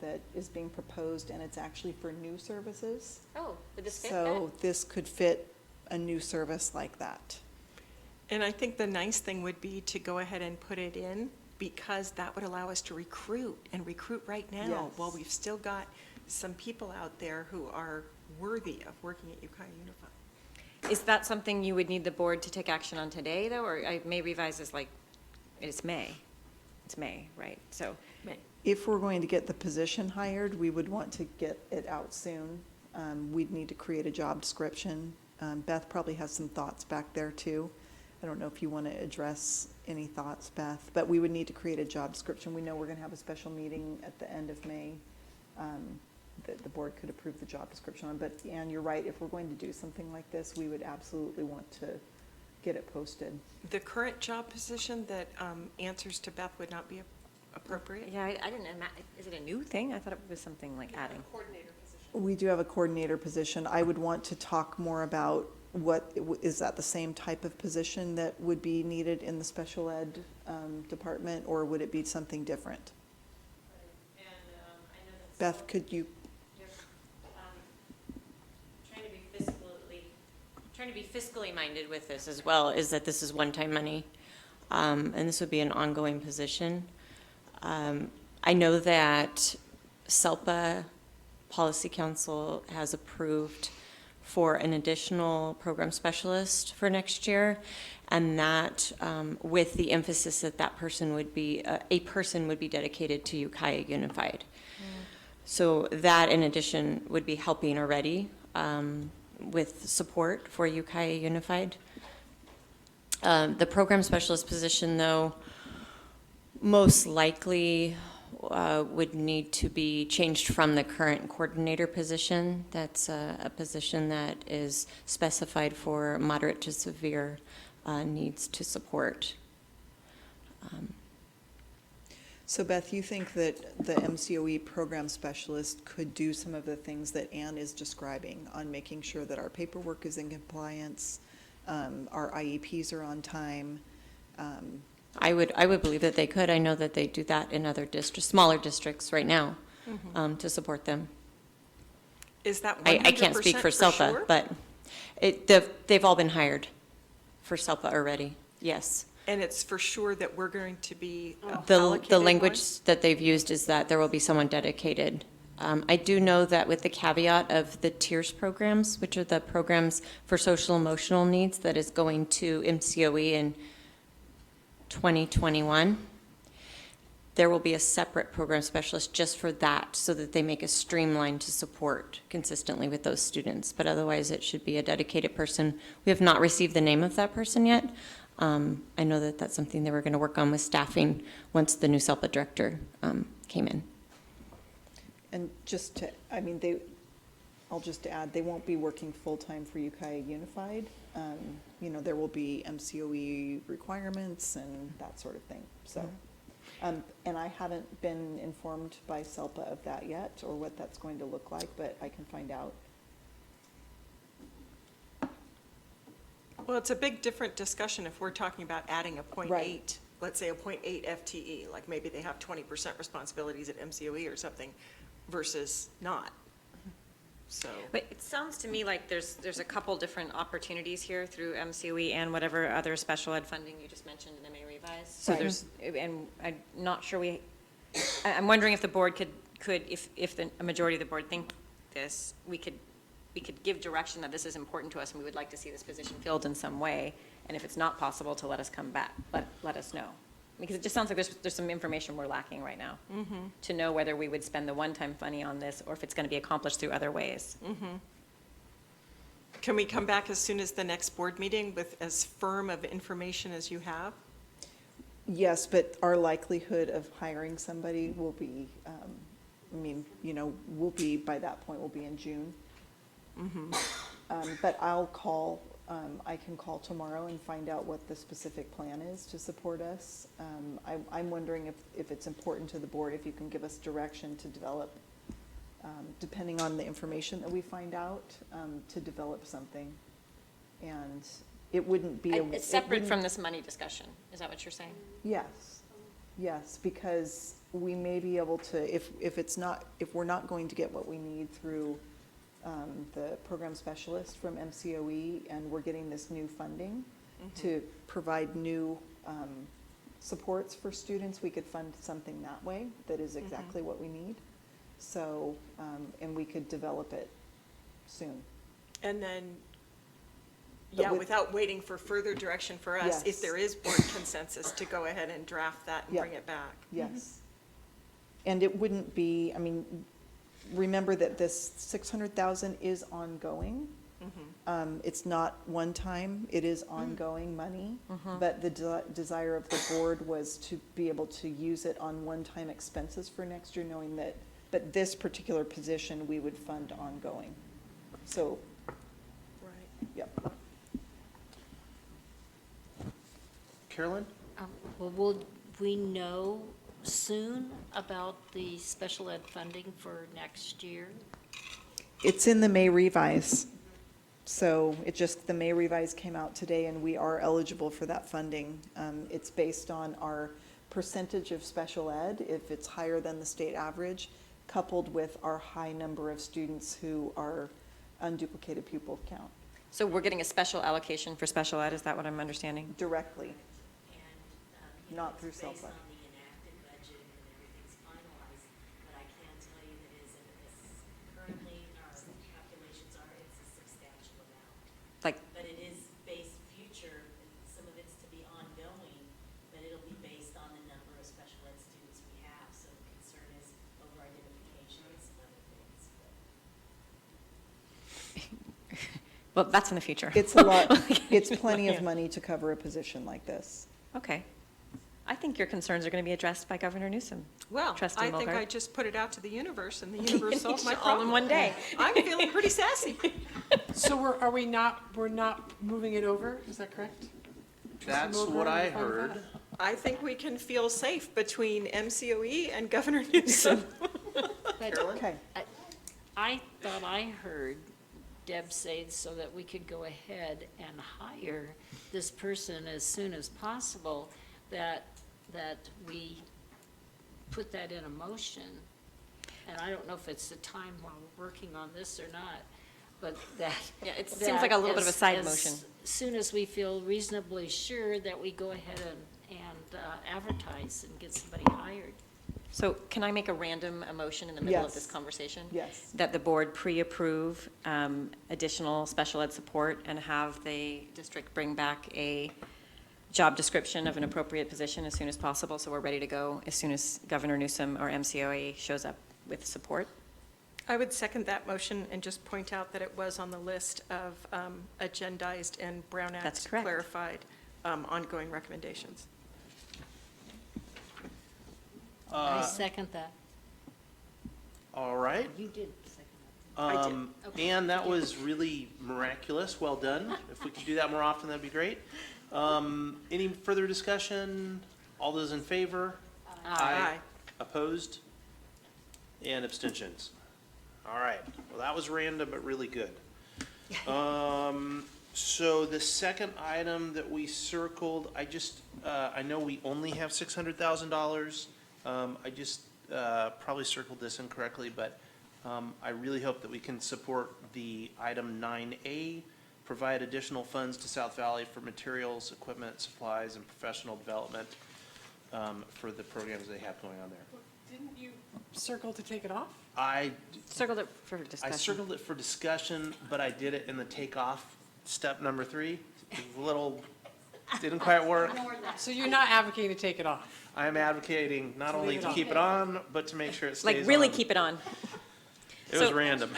that is being proposed, and it's actually for new services. Oh, would this fit So this could fit a new service like that. And I think the nice thing would be to go ahead and put it in, because that would allow us to recruit right now, Yes. while we've still got some people out there who are worthy of working at Ukiah Unified. Is that something you would need the board to take action on today, though, or I may revise this like, it's May? It's May, right? So, If we're going to get the position hired, we would want to get it out soon. We'd need to create a job description. Beth probably has some thoughts back there too. I don't know if you want to address any thoughts, Beth, but we would need to create a job description. We know we're going to have a special meeting at the end of May that the board could approve the job description on. But Ann, you're right, if we're going to do something like this, we would absolutely want to get it posted. The current job position that answers to Beth would not be appropriate? yeah, I didn't, is it a new thing? I thought it was something like adding. Coordinator position. We do have a coordinator position. I would want to talk more about is that the same type of position that would be needed in the special ed department, or would it be something different? Beth, could you? Trying to be fiscally minded with this as well, is that this is one-time money, and this would be an ongoing position. I know that SELPA Policy Council has approved for an additional program specialist for next year, and that with the emphasis that that person would be, a person would be dedicated to Ukiah Unified. So that in addition would be helping already with support for Ukiah Unified. The program specialist position, though, most likely would need to be changed from the current coordinator position. That's a position that is specified for moderate to severe needs to support. So Beth, you think that the MCOE program specialist could do some of the things that Ann is describing on making sure that our paperwork is in compliance, our IEPs are on time? I would believe that they could. I know that they do that in other districts, smaller districts right now, to support them. Is that 100% I can't speak for SELPA, sure? but they've all been hired for SELPA already, yes. And it's for sure that we're going to be The allocated language one? that they've used is that there will be someone dedicated. I do know that with the caveat of the TIERS programs, which are the programs for social emotional needs that is going to MCOE and 2021. There will be a separate program specialist just for that, so that they make a streamline to support consistently with those students. But otherwise, it should be a dedicated person. We have not received the name of that person yet. I know that that's something they were going to work on with staffing once the new SELPA director came in. And just to, I mean, I'll just add, they won't be working full-time for Ukiah Unified. You know, there will be MCOE requirements and that sort of thing, so. And I haven't been informed by SELPA of that yet, or what that's going to look like, but I can find out. Well, it's a big different discussion if we're talking about adding a .8, Right. let's say a .8 FTE, like maybe they have 20% responsibilities at MCOE or something versus not. So. But it sounds to me like there's a couple different opportunities here through MCOE and whatever other special ed funding you just mentioned in the May revise. So Right. and I'm not sure I'm wondering if the board could, if a majority of the board think this, we could give direction that this is important to us and we would like to see this position filled in some way. And if it's not possible, to let us come back, let us know. Because it just sounds like there's some information we're lacking right now to know whether we would spend the one-time money on this or if it's going to be accomplished through other ways. Can we come back as soon as the next board meeting with as firm of information as you have? Yes, but our likelihood of hiring somebody will be, I mean, you know, will be, by that point, will be in June. But I'll call, I can call tomorrow and find out what the specific plan is to support us. I'm wondering if it's important to the board, if you can give us direction to develop, depending on the information that we find out, to develop something. And it wouldn't be. It's separate from this money discussion. Is that what you're saying? Yes, yes, because we may be able to, if we're not going to get what we need through the program specialist from MCOE, and we're getting this new funding to provide new supports for students, we could fund something that way that is exactly what we need. So, and we could develop it soon. And then, But yeah, with- without waiting for further direction for us, if Yes. there is board consensus, to go ahead and draft that and Yep. bring it back. Yes. And it wouldn't be, I mean, remember that this 600,000 is ongoing. It's not one time, it is ongoing money. But the desire of the board was to be able to use it on one-time expenses for next year, knowing that, but this particular position, we would fund ongoing. So, Right. yep. Carolyn? Well, will we know soon about the special ed funding for next year? It's in the May revise. So the May revise came out today, and we are eligible for that funding. It's based on our percentage of special ed, if it's higher than the state average, coupled with our high number of students who are unduplicated pupil count So we're getting a special allocation for special ed, is that what I'm understanding? directly, not through SELPA. Like, But it is based future, some of it's to be ongoing, but it'll be based on the number of special ed students we have. So the concern is over identification and some other things. well, that's in the future. It's a lot, it's plenty of money to cover a position like this. Okay. I think your concerns are going to be addressed by Governor Newsom. Well, Trustee I think Mulgard. I just put it out to the universe, and the universe solved my All problem. in one day. I'm feeling pretty sassy. So we're not moving it over, is that correct? That's Mulgard, what are I you fine with heard. that? I think we can feel safe between MCOE and Governor Newsom. Okay. I thought I heard Deb say so that we could go ahead and hire this person as soon as possible, that we put that in a motion. And I don't know if it's the time while we're working on this or not, but that. Yeah, it seems like a little bit of a side motion. As soon as we feel reasonably sure that we go ahead and advertise and get somebody hired. So can I make a random motion in the middle of this Yes. conversation? Yes. That the board pre-approve additional special ed support and have the district bring back a job description of an appropriate position as soon as possible, so we're ready to go as soon as Governor Newsom or MCOA shows up with support. I would second that motion and just point out that it was on the list of agendized and Brown That's Act correct. clarified ongoing recommendations. I second that. All right. You did second And that was really miraculous. Well done. If we could do that more often, that'd be great. Any further discussion? All those in favor? Aye. Opposed? And abstentions? All right. Well, that was random, but really good. So the second item that we circled, I know we only have $600,000. I just probably circled this incorrectly, but I really hope that we can support the item 9A, provide additional funds to South Valley for materials, equipment, supplies, and professional development for the programs they have going on there. Didn't you circle to take it off? I Circled it for discussion. circled it for discussion, but I did it in the takeoff, step number 3. A little, didn't quite work. So you're not advocating to take it off? I am advocating not To only leave it to on. keep it on, but to make sure it stays on. Like, really keep it on. It was So- random.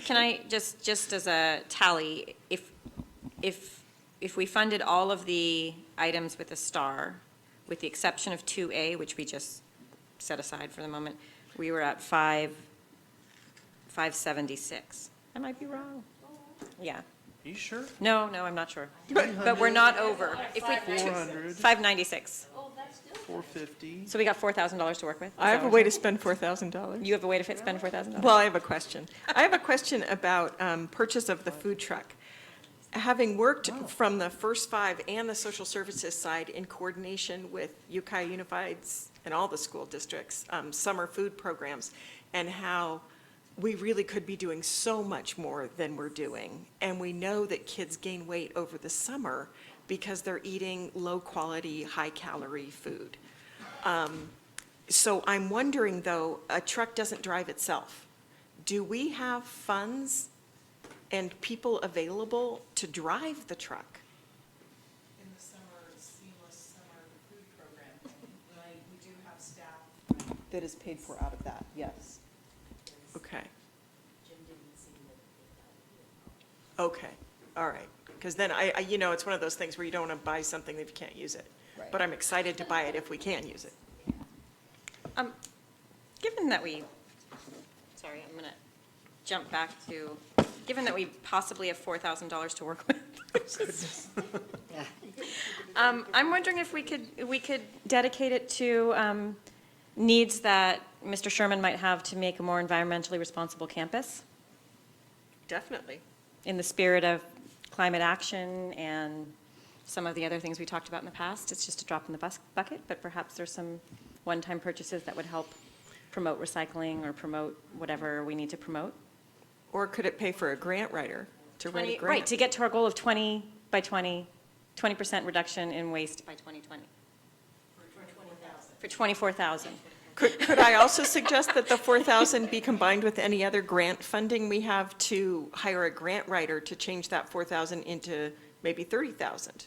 Can I, just as a tally, if we funded all of the items with a star, with the exception of 2A, which we just set aside for the moment, we were at 576. I might be wrong. Yeah. Are you sure? No, I'm not sure. But we're not over. If we 400, 596. 450. So we got $4,000 to work with? I have a way to spend $4,000. You have a way to spend $4,000? Well, I have a question. I have a question about purchase of the food truck. Having worked from the first 5 and the social services side in coordination with Ukiah Unified's and all the school districts, summer food programs, and how we really could be doing so much more than we're doing. And we know that kids gain weight over the summer because they're eating low-quality, high-calorie food. So I'm wondering, though, a truck doesn't drive itself. Do we have funds and people available to drive the truck? In the summer, seamless summer food program, we do have staff that is paid for out of that, yes. Okay. Okay, all right. Because then it's one of those things where you don't want to buy something if you can't use it. Right. But I'm excited to buy it if we can use it. Given that we, sorry, I'm going to jump back to, given that we possibly have $4,000 to work with. I'm wondering if we could dedicate it to needs that Mr. Sherman might have to make a more environmentally responsible campus, Definitely. in the spirit of climate action and some of the other things we talked about in the past. It's just a drop in the bucket, but perhaps there's some one-time purchases that would help promote recycling or promote whatever we need to promote. Or could it pay for a grant writer to write a grant? Right, to get to our goal of 20 by 20, 20% reduction in waste by 2020. For 24,000. Could I also suggest that the 4,000 be combined with any other grant funding we have to hire a grant writer to change that 4,000 into maybe 30,000?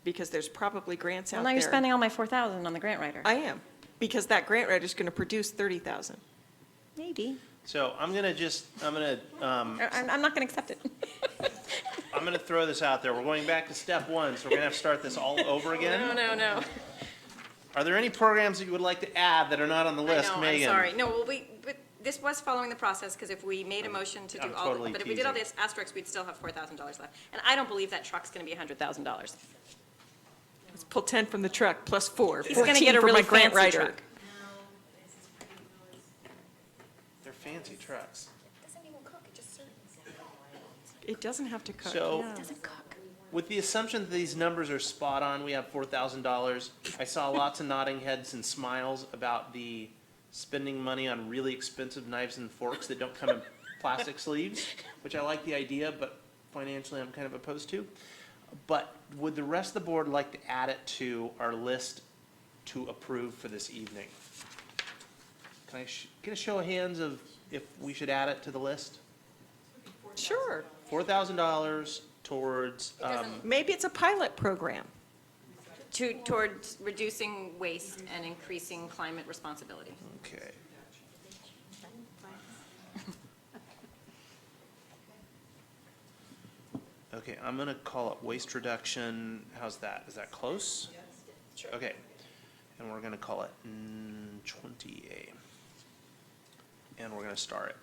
Because there's probably grants out Well, there. now you're spending all my 4,000 on the grant writer. I am, because that grant writer's going to produce 30,000. Maybe. So I'm not going to accept it. to throw this out there. We're going back to step 1, so we're going to have to start this all over again. No. Are there any programs that you would like to add that are not on the list, Megan? I'm sorry. No, well, but this was following the process, because if we made a motion to do I'm all, totally but if we did all teasing. this asterisks, we'd still have $4,000 left. And I don't believe that truck's going to be $100,000. Let's pull 10 from the truck, plus 4, He's going to 14 get a for really my grant fancy writer. truck. They're fancy trucks. It doesn't have to cook. So- yeah. With the assumption that these numbers are spot on, we have $4,000. I saw lots of nodding heads and smiles about the spending money on really expensive knives and forks that don't come in plastic sleeves, which I like the idea, but financially I'm kind of opposed to. But would the rest of the board like to add it to our list to approve for this evening? Can I get a show of hands of if we should add it to the list? Sure. $4,000 towards, Maybe it's a pilot program. Towards reducing waste and increasing climate responsibility. okay. Okay, I'm gonna call it waste reduction. How's that? Is that close? Yes. Sure. Okay, and we're gonna call it 20A. And we're gonna star it.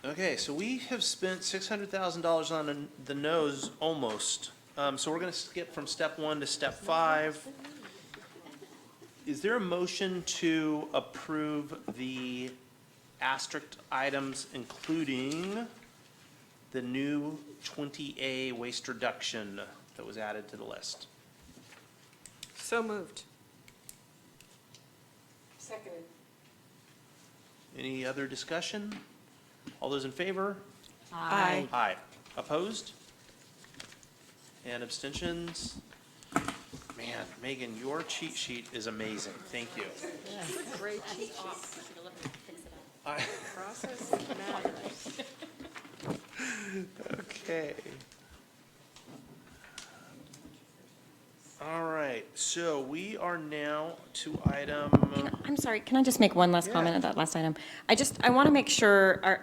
Okay, so we have spent $600,000 on the nose almost. So we're gonna skip from step 1 to step 5. Is there a motion to approve the asterisk items, including the new 20A waste reduction that was added to the list? So moved. Seconded. Any other discussion? All those in favor? Aye. Aye. Opposed? And abstentions? Man, Megan, your cheat sheet is amazing. Thank you. Great cheat I- Process matters. Okay. All right, so we are now to item, I'm sorry, can I just make one last comment on that last item? I want to make sure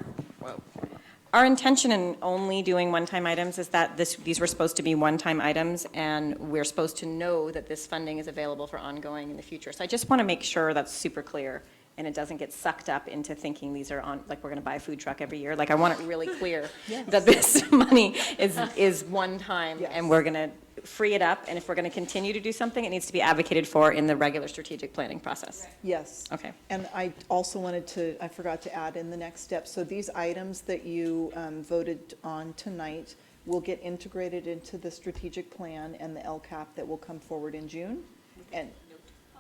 our intention in only doing one-time items is that these were supposed to be one-time items, and we're supposed to know that this funding is available for ongoing in the future. So I just want to make sure that's super clear, and it doesn't get sucked up into thinking these are on, like, we're going to buy a food truck every year. Like, I want it really clear that this money is one time, and we're going to free it up, and if we're going to continue to do something, it needs to be advocated for in the regular strategic planning process. Yes. Okay. And I also wanted to, I forgot to add in the next step, so these items that you voted on tonight will get integrated into the strategic plan and the LCAP that will come forward in June. And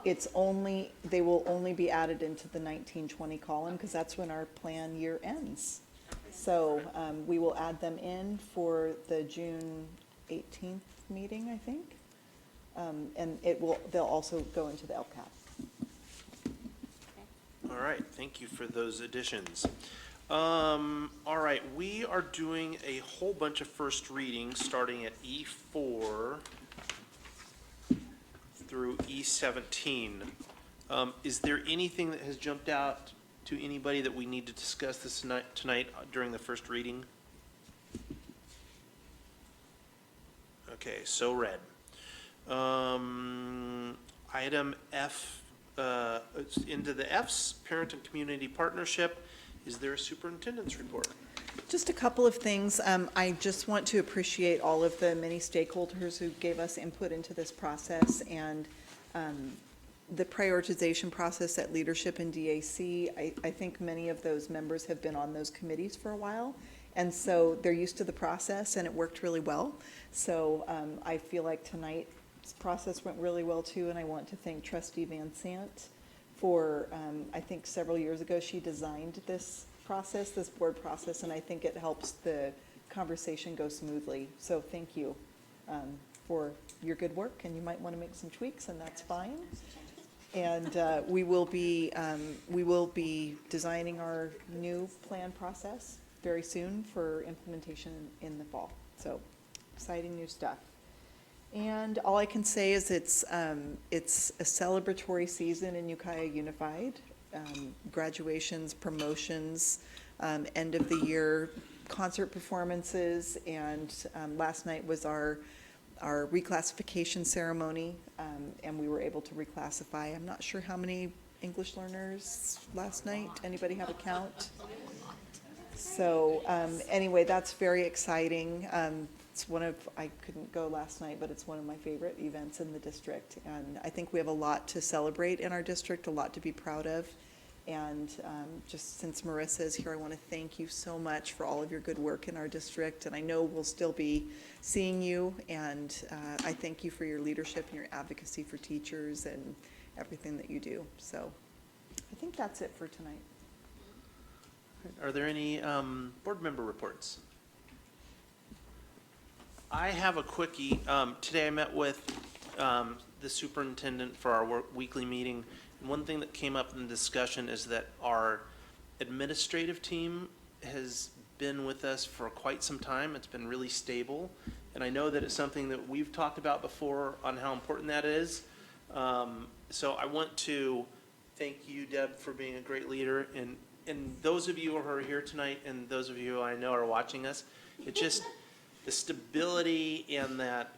they will only be added into the 1920 column, because that's when our plan year ends. So we will add them in for the June 18th meeting, I think. And they'll also go into the LCAP. all right, thank you for those additions. All right, we are doing a whole bunch of first readings, starting at E4 through E17. Is there anything that has jumped out to anybody that we need to discuss this tonight during the first reading? Okay, so read. Item F, it's into the F's, Parent and Community Partnership. Is there a superintendent's report? Just a couple of things. I just want to appreciate all of the many stakeholders who gave us input into this process, and the prioritization process at leadership and DAC. I think many of those members have been on those committees for a while, and so they're used to the process, and it worked really well. So I feel like tonight's process went really well too, and I want to thank Trustee Van Sant for, I think several years ago, she designed this process, this board process, and I think it helps the conversation go smoothly. So thank you for your good work, and you might want to make some tweaks, and that's fine. And we will be designing our new plan process very soon for implementation in the fall. So exciting new stuff. And all I can say is it's a celebratory season in Ukiah Unified. Graduations, promotions, end of the year concert performances, and last night was our reclassification ceremony, and we were able to reclassify. I'm not sure how many English learners last night. Anybody have a count? So anyway, that's very exciting. It's I couldn't go last night, but it's one of my favorite events in the district. And I think we have a lot to celebrate in our district, a lot to be proud of. And just since Marissa is here, I want to thank you so much for all of your good work in our district. And I know we'll still be seeing you. And I thank you for your leadership and your advocacy for teachers and everything that you do. So I think that's it for tonight. Are there any board member reports? I have a quickie. Today I met with the superintendent for our weekly meeting. And one thing that came up in the discussion is that our administrative team has been with us for quite some time. It's been really stable. And I know that it's something that we've talked about before on how important that is. So I want to thank you, Deb, for being a great leader. And those of you who are here tonight and those of you I know are watching us, it just, the stability and that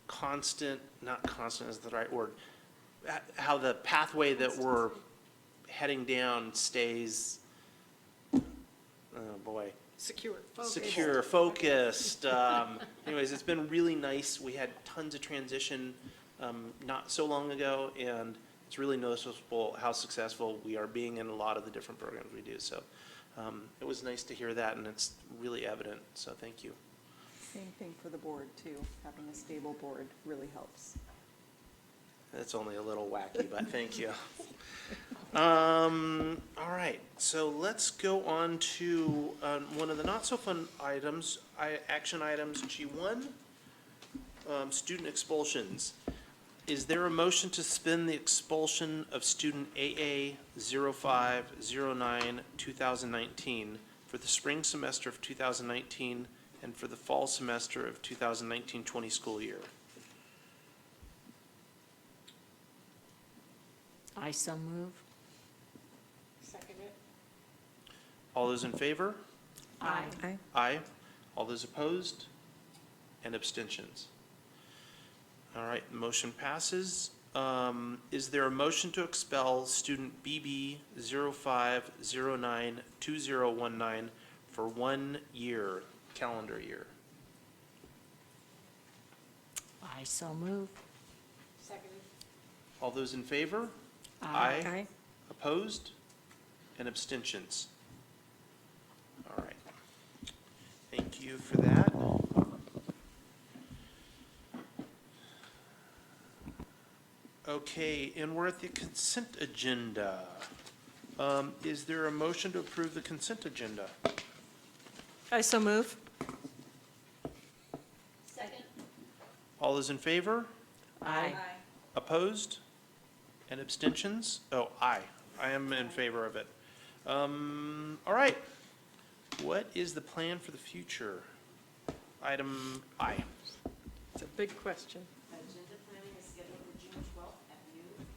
constant, not constant is the right word, how the pathway that we're heading down stays, oh boy. Secure, Secure, focused. Anyways, it's been really nice. We had tons of transition not so long ago, and it's really noticeable how successful we are being in a lot of the different programs we do. So it was nice to hear that, and it's really evident. So thank you. Same thing for the board, too. Having a stable board really helps. That's only a little wacky, but thank you. All right, so let's go on to one of the not-so-fun items, action items, G1, student expulsions. Is there a motion to suspend the expulsion of student AA 0509 2019 for the spring semester of 2019 and for the fall semester of 2019-20 school year? I so move. Second it. All those in favor? Aye. Aye. All those opposed? And abstentions? All right, the motion passes. Is there a motion to expel student BB 0509 2019 for 1 year, calendar year? I so move. Second it. All those in favor? Aye. Opposed? And abstentions? All right. Thank you for that. Okay, and we're at the consent agenda. Is there a motion to approve the consent agenda? I so move. Second. All those in favor? Aye. Opposed? And abstentions? Oh, aye. I am in favor of it. All right. What is the plan for the future? Item I. It's a big question. Agenda planning is scheduled for June 12th at noon.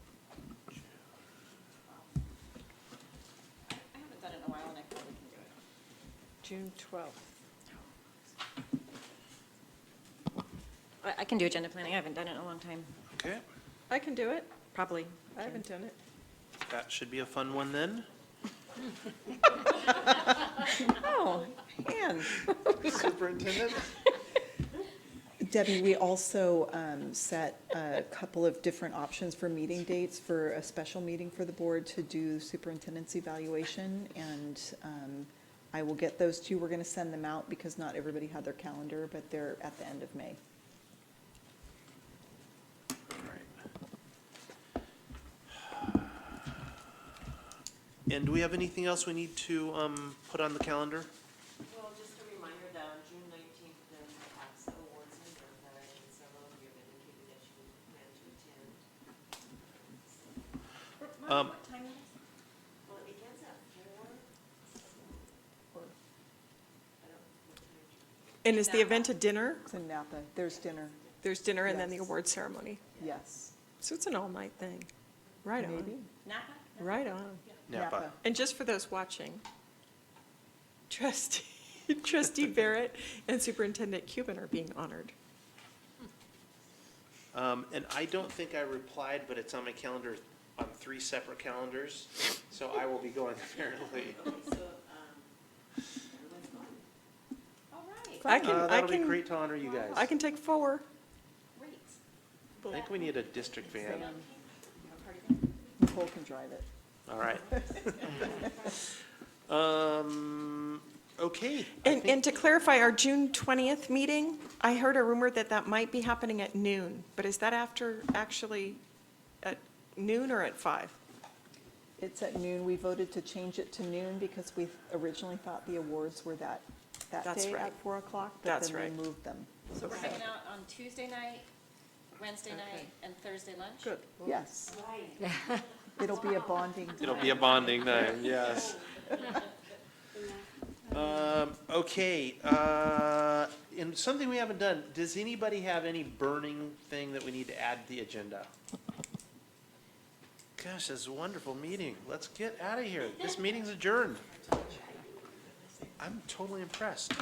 I haven't done it in a while, and I probably can do it. June 12th. I can do agenda planning. I haven't done it in a long time. Okay, I can do it, probably. I haven't done it. that should be a fun one then. Oh, and Superintendent? Debbie, we also set a couple of different options for meeting dates for a special meeting for the board to do superintendent's evaluation, and I will get those to you. We're going to send them out because not everybody had their calendar, but they're at the end of May. And do we have anything else we need to put on the calendar? Well, just a reminder that on June 19th, there's perhaps awards ceremony that several of you have indicated that you plan to attend. What time is it? Well, it begins at 4. I don't know what time. And is the event a dinner? It's in Napa. There's dinner. There's dinner and then the Yes. award ceremony. Yes. So it's an all-night thing. Right on. Maybe. Napa? Right on. Napa. And just for those watching, Trustee Barrett and Superintendent Cuban are being honored. And I don't think I replied, but it's on my calendar on 3 separate calendars, so I will be going apparently. I can, That'll be great to honor you guys. I can take 4. I think we need a district van. Nicole can drive it. All right. Okay. And to clarify, our June 20th meeting, I heard a rumor that that might be happening at noon, but is that after, actually, at noon or at 5? It's at noon. We voted to change it to noon because we originally thought the awards were that That's day right. at 4 o'clock, but That's then right. we moved them. So we're hanging out on Tuesday night, Wednesday night, and Thursday lunch? Good. Yes. It'll be a bonding. It'll be a bonding night, yes. Okay, and something we haven't done, does anybody have any burning thing that we need to add to the agenda? Gosh, this is a wonderful meeting. Let's get out of here. This meeting's adjourned. I'm totally impressed.